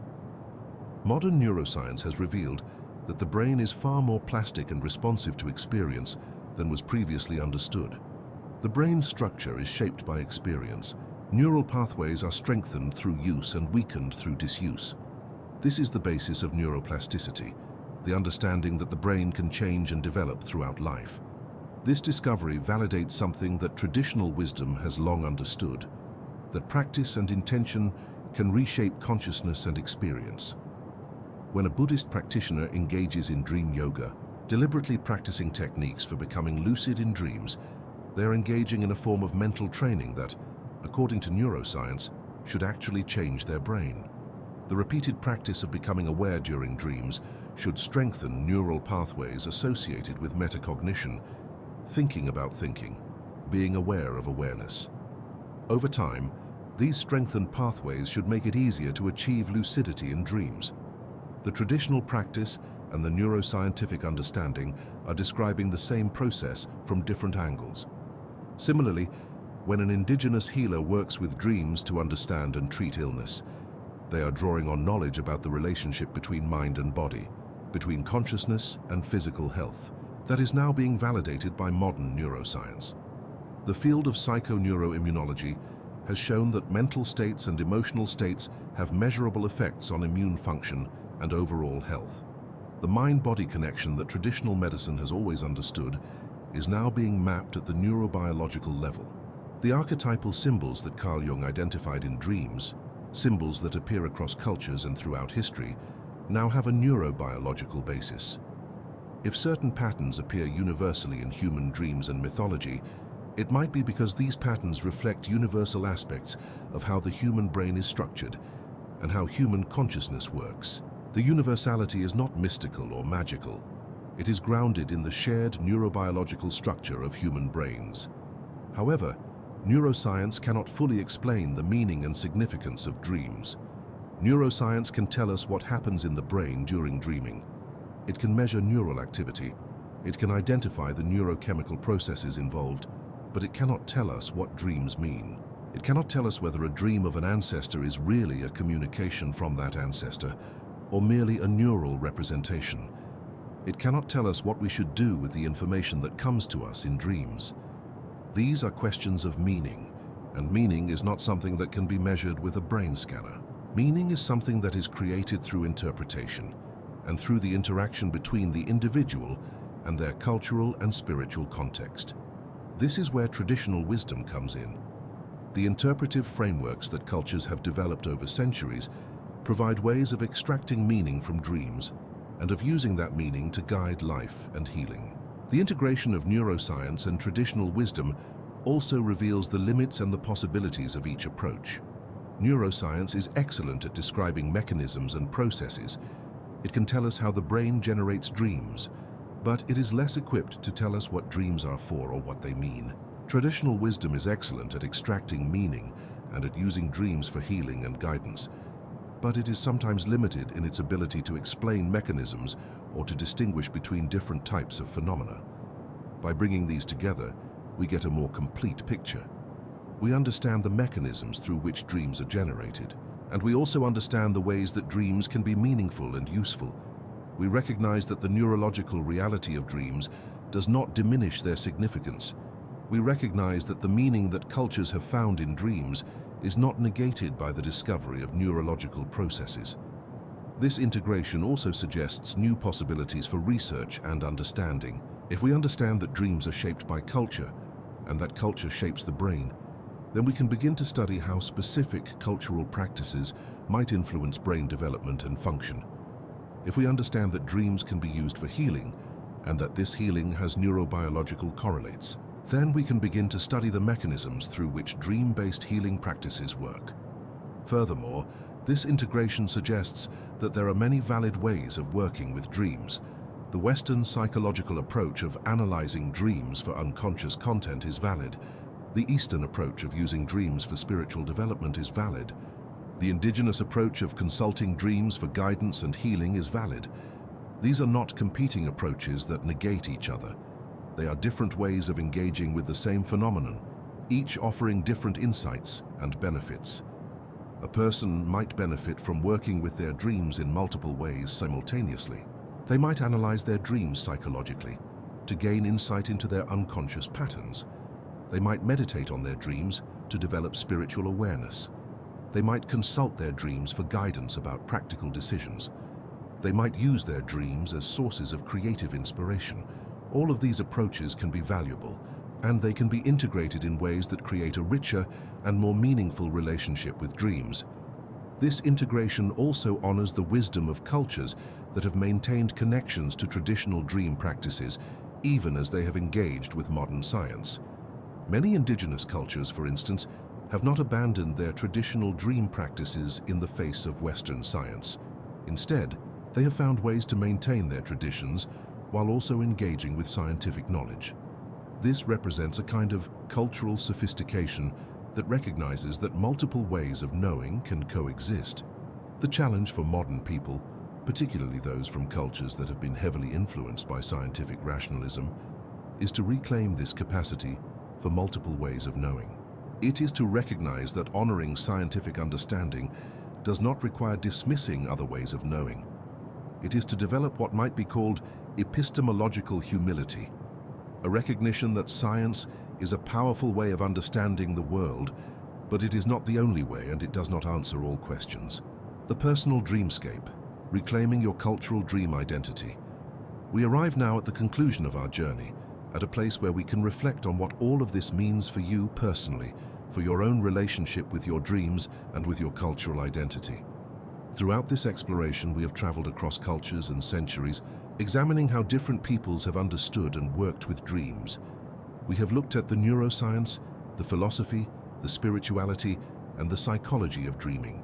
Modern neuroscience has revealed that the brain is far more plastic and responsive to experience than was previously understood. The brain's structure is shaped by experience. Neural pathways are strengthened through use and weakened through disuse. This is the basis of neuroplasticity, the understanding that the brain can change and develop throughout life. This discovery validates something that traditional wisdom has long understood, that practice and intention can reshape consciousness and experience. When a Buddhist practitioner engages in dream yoga, deliberately practicing techniques for becoming lucid in dreams, they are engaging in a form of mental training that, according to neuroscience, should actually change their brain. The repeated practice of becoming aware during dreams should strengthen neural pathways associated with metacognition, thinking about thinking, being aware of awareness. Over time, these strengthened pathways should make it easier to achieve lucidity in dreams. The traditional practice and the neuroscientific understanding are describing the same process from different angles. Similarly, when an indigenous healer works with dreams to understand and treat illness, they are drawing on knowledge about the relationship between mind and body, between consciousness and physical health, that is now being validated by modern neuroscience. The field of psychoneuroimmunology has shown that mental states and emotional states have measurable effects on immune function and overall health. The mind-body connection that traditional medicine has always understood is now being mapped at the neurobiological level. The archetypal symbols that Carl Jung identified in dreams, symbols that appear across cultures and throughout history, now have a neurobiological basis. If certain patterns appear universally in human dreams and mythology, it might be because these patterns reflect universal aspects of how the human brain is structured and how human consciousness works. The universality is not mystical or magical. It is grounded in the shared neurobiological structure of human brains. However, neuroscience cannot fully explain the meaning and significance of dreams. Neuroscience can tell us what happens in the brain during dreaming. It can measure neural activity. It can identify the neurochemical processes involved, but it cannot tell us what dreams mean. It cannot tell us whether a dream of an ancestor is really a communication from that ancestor, or merely a neural representation. It cannot tell us what we should do with the information that comes to us in dreams. These are questions of meaning, And meaning is not something that can be measured with a brain scanner. Meaning is something that is created through interpretation and through the interaction between the individual and their cultural and spiritual context. This is where traditional wisdom comes in. The interpretive frameworks that cultures have developed over centuries provide ways of extracting meaning from dreams and of using that meaning to guide life and healing. The integration of neuroscience and traditional wisdom also reveals the limits and the possibilities of each approach. Neuroscience is excellent at describing mechanisms and processes. It can tell us how the brain generates dreams, but it is less equipped to tell us what dreams are for or what they mean. Traditional wisdom is excellent at extracting meaning and at using dreams for healing and guidance, but it is sometimes limited in its ability to explain mechanisms or to distinguish between different types of phenomena. By bringing these together, we get a more complete picture. We understand the mechanisms through which dreams are generated, and we also understand the ways that dreams can be meaningful and useful. We recognize that the neurological reality of dreams does not diminish their significance. We recognize that the meaning that cultures have found in dreams is not negated by the discovery of neurological processes. This integration also suggests new possibilities for research and understanding. If we understand that dreams are shaped by culture, and that culture shapes the brain, then we can begin to study how specific cultural practices might influence brain development and function. If we understand that dreams can be used for healing, and that this healing has neurobiological correlates, then we can begin to study the mechanisms through which dream-based healing practices work. Furthermore, this integration suggests that there are many valid ways of working with dreams. The Western psychological approach of analyzing dreams for unconscious content is valid. The Eastern approach of using dreams for spiritual development is valid. The indigenous approach of consulting dreams for guidance and healing is valid. These are not competing approaches that negate each other. They are different ways of engaging with the same phenomenon, each offering different insights and benefits. A person might benefit from working with their dreams in multiple ways simultaneously. They might analyze their dreams psychologically to gain insight into their unconscious patterns. They might meditate on their dreams to develop spiritual awareness. They might consult their dreams for guidance about practical decisions. They might use their dreams as sources of creative inspiration. All of these approaches can be valuable, and they can be integrated in ways that create a richer and more meaningful relationship with dreams. This integration also honors the wisdom of cultures that have maintained connections to traditional dream practices, even as they have engaged with modern science. Many indigenous cultures, for instance, have not abandoned their traditional dream practices in the face of Western science. Instead, they have found ways to maintain their traditions while also engaging with scientific knowledge. This represents a kind of cultural sophistication that recognizes that multiple ways of knowing can coexist. The challenge for modern people, particularly those from cultures that have been heavily influenced by scientific rationalism, is to reclaim this capacity for multiple ways of knowing. It is to recognize that honoring scientific understanding does not require dismissing other ways of knowing. It is to develop what might be called epistemological humility, a recognition that science is a powerful way of understanding the world, but it is not the only way, and it does not answer all questions. The personal dreamscape, reclaiming your cultural dream identity. We arrive now at the conclusion of our journey, at a place where we can reflect on what all of this means for you personally, for your own relationship with your dreams and with your cultural identity. Throughout this exploration, we have traveled across cultures and centuries, examining how different peoples have understood and worked with dreams. We have looked at the neuroscience, the philosophy, the spirituality, and the psychology of dreaming.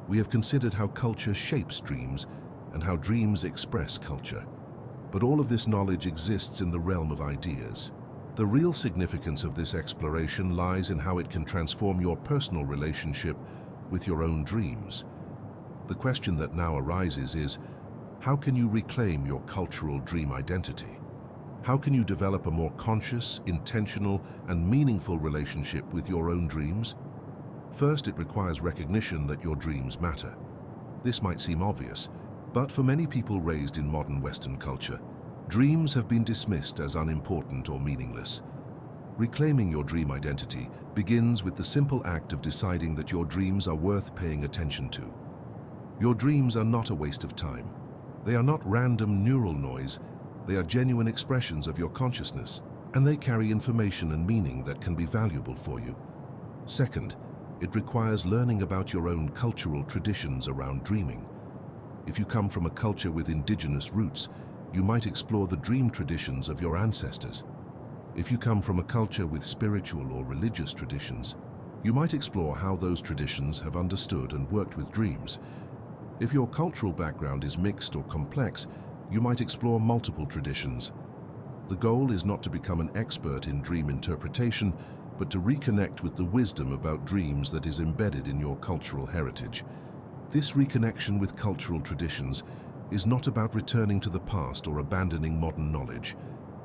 We have considered how culture shapes dreams and how dreams express culture. But all of this knowledge exists in the realm of ideas. The real significance of this exploration lies in how it can transform your personal relationship with your own dreams. The question that now arises is, how can you reclaim your cultural dream identity? How can you develop a more conscious, intentional, and meaningful relationship with your own dreams? First, it requires recognition that your dreams matter. This might seem obvious, but for many people raised in modern Western culture, dreams have been dismissed as unimportant or meaningless. Reclaiming your dream identity begins with the simple act of deciding that your dreams are worth paying attention to. Your dreams are not a waste of time. They are not random neural noise. They are genuine expressions of your consciousness, and they carry information and meaning that can be valuable for you. Second, it requires learning about your own cultural traditions around dreaming. If you come from a culture with indigenous roots, you might explore the dream traditions of your ancestors. If you come from a culture with spiritual or religious traditions, you might explore how those traditions have understood and worked with dreams. If your cultural background is mixed or complex, you might explore multiple traditions. The goal is not to become an expert in dream interpretation, but to reconnect with the wisdom about dreams that is embedded in your cultural heritage. This reconnection with cultural traditions is not about returning to the past or abandoning modern knowledge.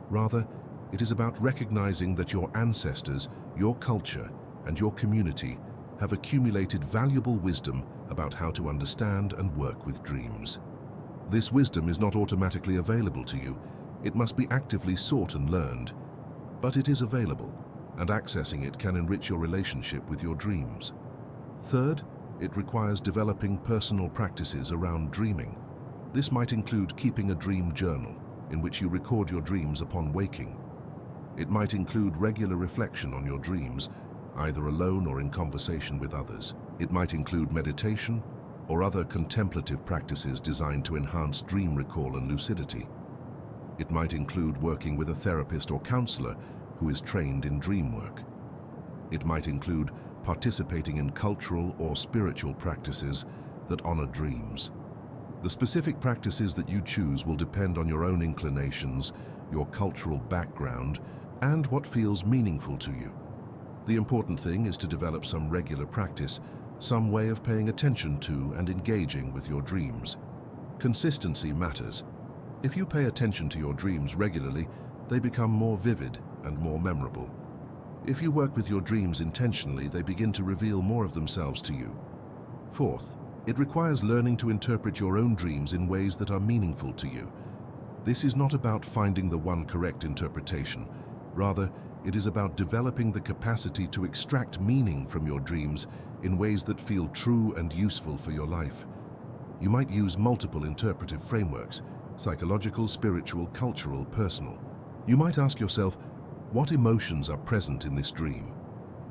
Rather, it is about recognizing that your ancestors, your culture, and your community have accumulated valuable wisdom about how to understand and work with dreams. This wisdom is not automatically available to you. It must be actively sought and learned. But it is available, and accessing it can enrich your relationship with your dreams. Third, it requires developing personal practices around dreaming. This might include keeping a dream journal, in which you record your dreams upon waking. It might include regular reflection on your dreams, either alone or in conversation with others. It might include meditation or other contemplative practices designed to enhance dream recall and lucidity. It might include working with a therapist or counselor who is trained in dream work. It might include participating in cultural or spiritual practices that honor dreams. The specific practices that you choose will depend on your own inclinations, your cultural background, and what feels meaningful to you. The important thing is to develop some regular practice, some way of paying attention to and engaging with your dreams. Consistency matters. If you pay attention to your dreams regularly, they become more vivid and more memorable. If you work with your dreams intentionally, they begin to reveal more of themselves to you. Fourth, it requires learning to interpret your own dreams in ways that are meaningful to you. This is not about finding the one correct interpretation. Rather, it is about developing the capacity to extract meaning from your dreams in ways that feel true and useful for your life. You might use multiple interpretive frameworks: psychological, spiritual, cultural, personal. You might ask yourself, what emotions are present in this dream?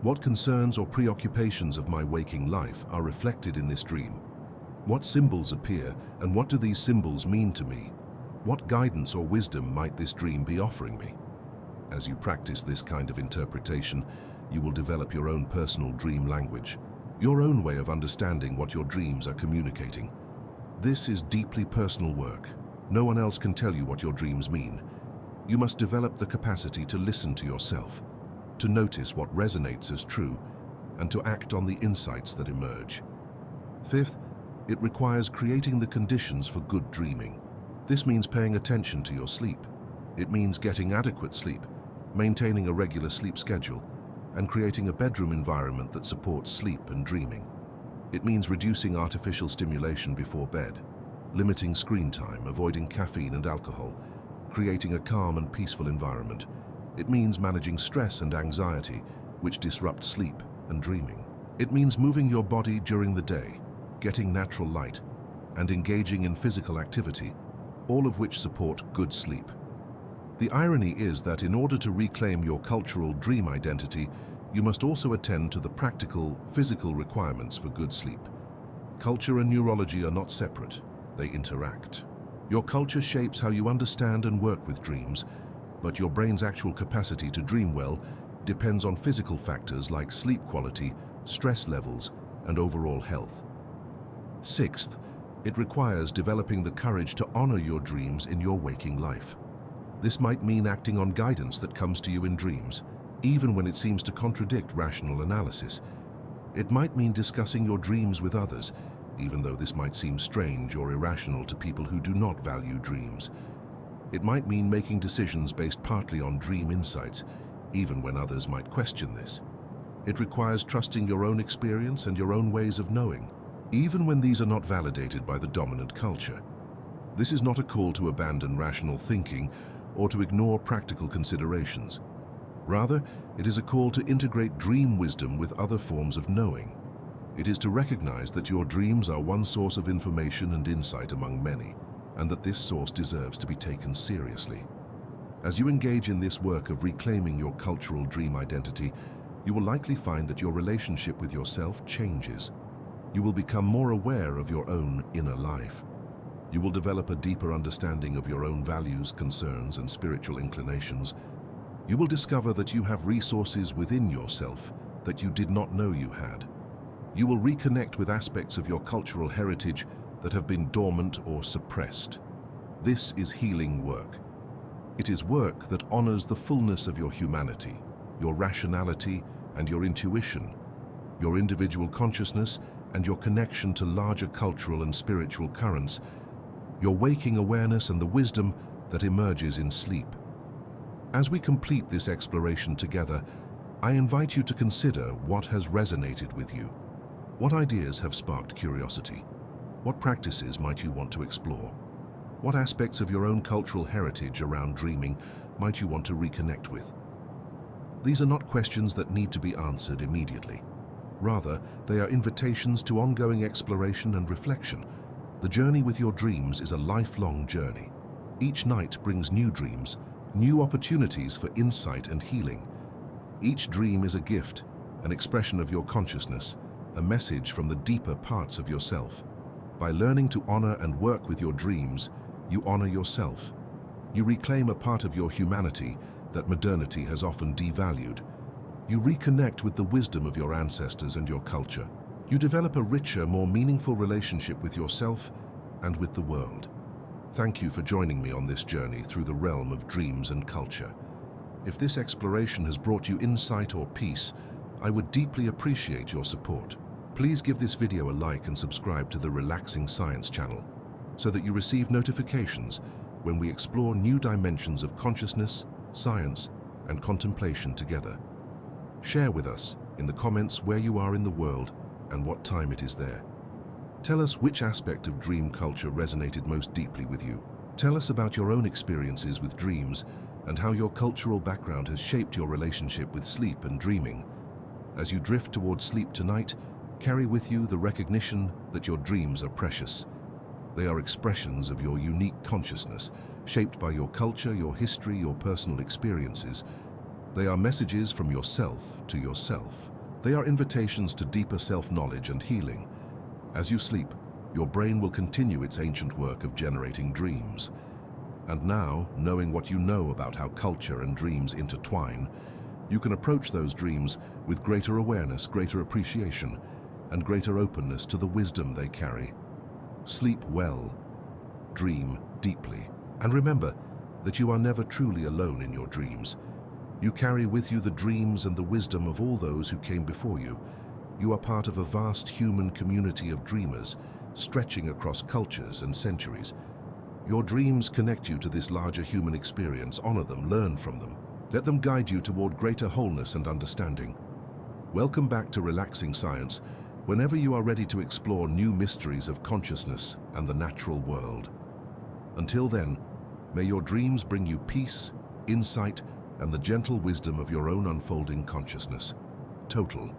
What concerns or preoccupations of my waking life are reflected in this dream? What symbols appear, and what do these symbols mean to me? What guidance or wisdom might this dream be offering me? As you practice this kind of interpretation, you will develop your own personal dream language, your own way of understanding what your dreams are communicating. This is deeply personal work. No one else can tell you what your dreams mean. You must develop the capacity to listen to yourself, to notice what resonates as true, and to act on the insights that emerge. Fifth, it requires creating the conditions for good dreaming. This means paying attention to your sleep. It means getting adequate sleep, maintaining a regular sleep schedule, and creating a bedroom environment that supports sleep and dreaming. It means reducing artificial stimulation before bed, limiting screen time, avoiding caffeine and alcohol, creating a calm and peaceful environment. It means managing stress and anxiety, which disrupt sleep and dreaming. It means moving your body during the day, getting natural light, and engaging in physical activity, all of which support good sleep. The irony is that in order to reclaim your cultural dream identity, you must also attend to the practical, physical requirements for good sleep. Culture and neurology are not separate, they interact. Your culture shapes how you understand and work with dreams, but your brain's actual capacity to dream well depends on physical factors like sleep quality, stress levels, and overall health. Sixth, it requires developing the courage to honor your dreams in your waking life. This might mean acting on guidance that comes to you in dreams, even when it seems to contradict rational analysis. It might mean discussing your dreams with others, even though this might seem strange or irrational to people who do not value dreams. It might mean making decisions based partly on dream insights, even when others might question this. It requires trusting your own experience and your own ways of knowing, even when these are not validated by the dominant culture. This is not a call to abandon rational thinking or to ignore practical considerations. Rather, it is a call to integrate dream wisdom with other forms of knowing. It is to recognize that your dreams are one source of information and insight among many, and that this source deserves to be taken seriously. As you engage in this work of reclaiming your cultural dream identity, you will likely find that your relationship with yourself changes. You will become more aware of your own inner life. You will develop a deeper understanding of your own values, concerns, and spiritual inclinations. You will discover that you have resources within yourself that you did not know you had. You will reconnect with aspects of your cultural heritage that have been dormant or suppressed. This is healing work. It is work that honors the fullness of your humanity, your rationality and your intuition, your individual consciousness and your connection to larger cultural and spiritual currents, your waking awareness and the wisdom that emerges in sleep. As we complete this exploration together, I invite you to consider what has resonated with you. What ideas have sparked curiosity? What practices might you want to explore? What aspects of your own cultural heritage around dreaming might you want to reconnect with? These are not questions that need to be answered immediately. Rather, they are invitations to ongoing exploration and reflection. The journey with your dreams is a lifelong journey. Each night brings new dreams, new opportunities for insight and healing. Each dream is a gift, an expression of your consciousness, a message from the deeper parts of yourself. By learning to honor and work with your dreams, you honor yourself. You reclaim a part of your humanity that modernity has often devalued. You reconnect with the wisdom of your ancestors and your culture. You develop a richer, more meaningful relationship with yourself and with the world. Thank you for joining me on this journey through the realm of dreams and culture. If this exploration has brought you insight or peace, I would deeply appreciate your support. Please give this video a like and subscribe to the Relaxing Science channel so that you receive notifications when we explore new dimensions of consciousness, science, and contemplation together. Share with us in the comments where you are in the world and what time it is there. Tell us which aspect of dream culture resonated most deeply with you. Tell us about your own experiences with dreams and how your cultural background has shaped your relationship with sleep and dreaming. As you drift towards sleep tonight, carry with you the recognition that your dreams are precious. They are expressions of your unique consciousness, shaped by your culture, your history, your personal experiences. They are messages from yourself to yourself. They are invitations to deeper self-knowledge and healing. As you sleep, your brain will continue its ancient work of generating dreams. And now, knowing what you know about how culture and dreams intertwine, you can approach those dreams with greater awareness, greater appreciation, and greater openness to the wisdom they carry. Sleep well, dream deeply, and remember that you are never truly alone in your dreams. You carry with you the dreams and the wisdom of all those who came before you. You are part of a vast human community of dreamers, stretching across cultures and centuries. Your dreams connect you to this larger human experience. Honor them, learn from them. Let them guide you toward greater wholeness and understanding. Welcome back to Relaxing Science, whenever you are ready to explore new mysteries of consciousness and the natural world. Until then, may your dreams bring you peace, insight, and the gentle wisdom of your own unfolding consciousness. Total.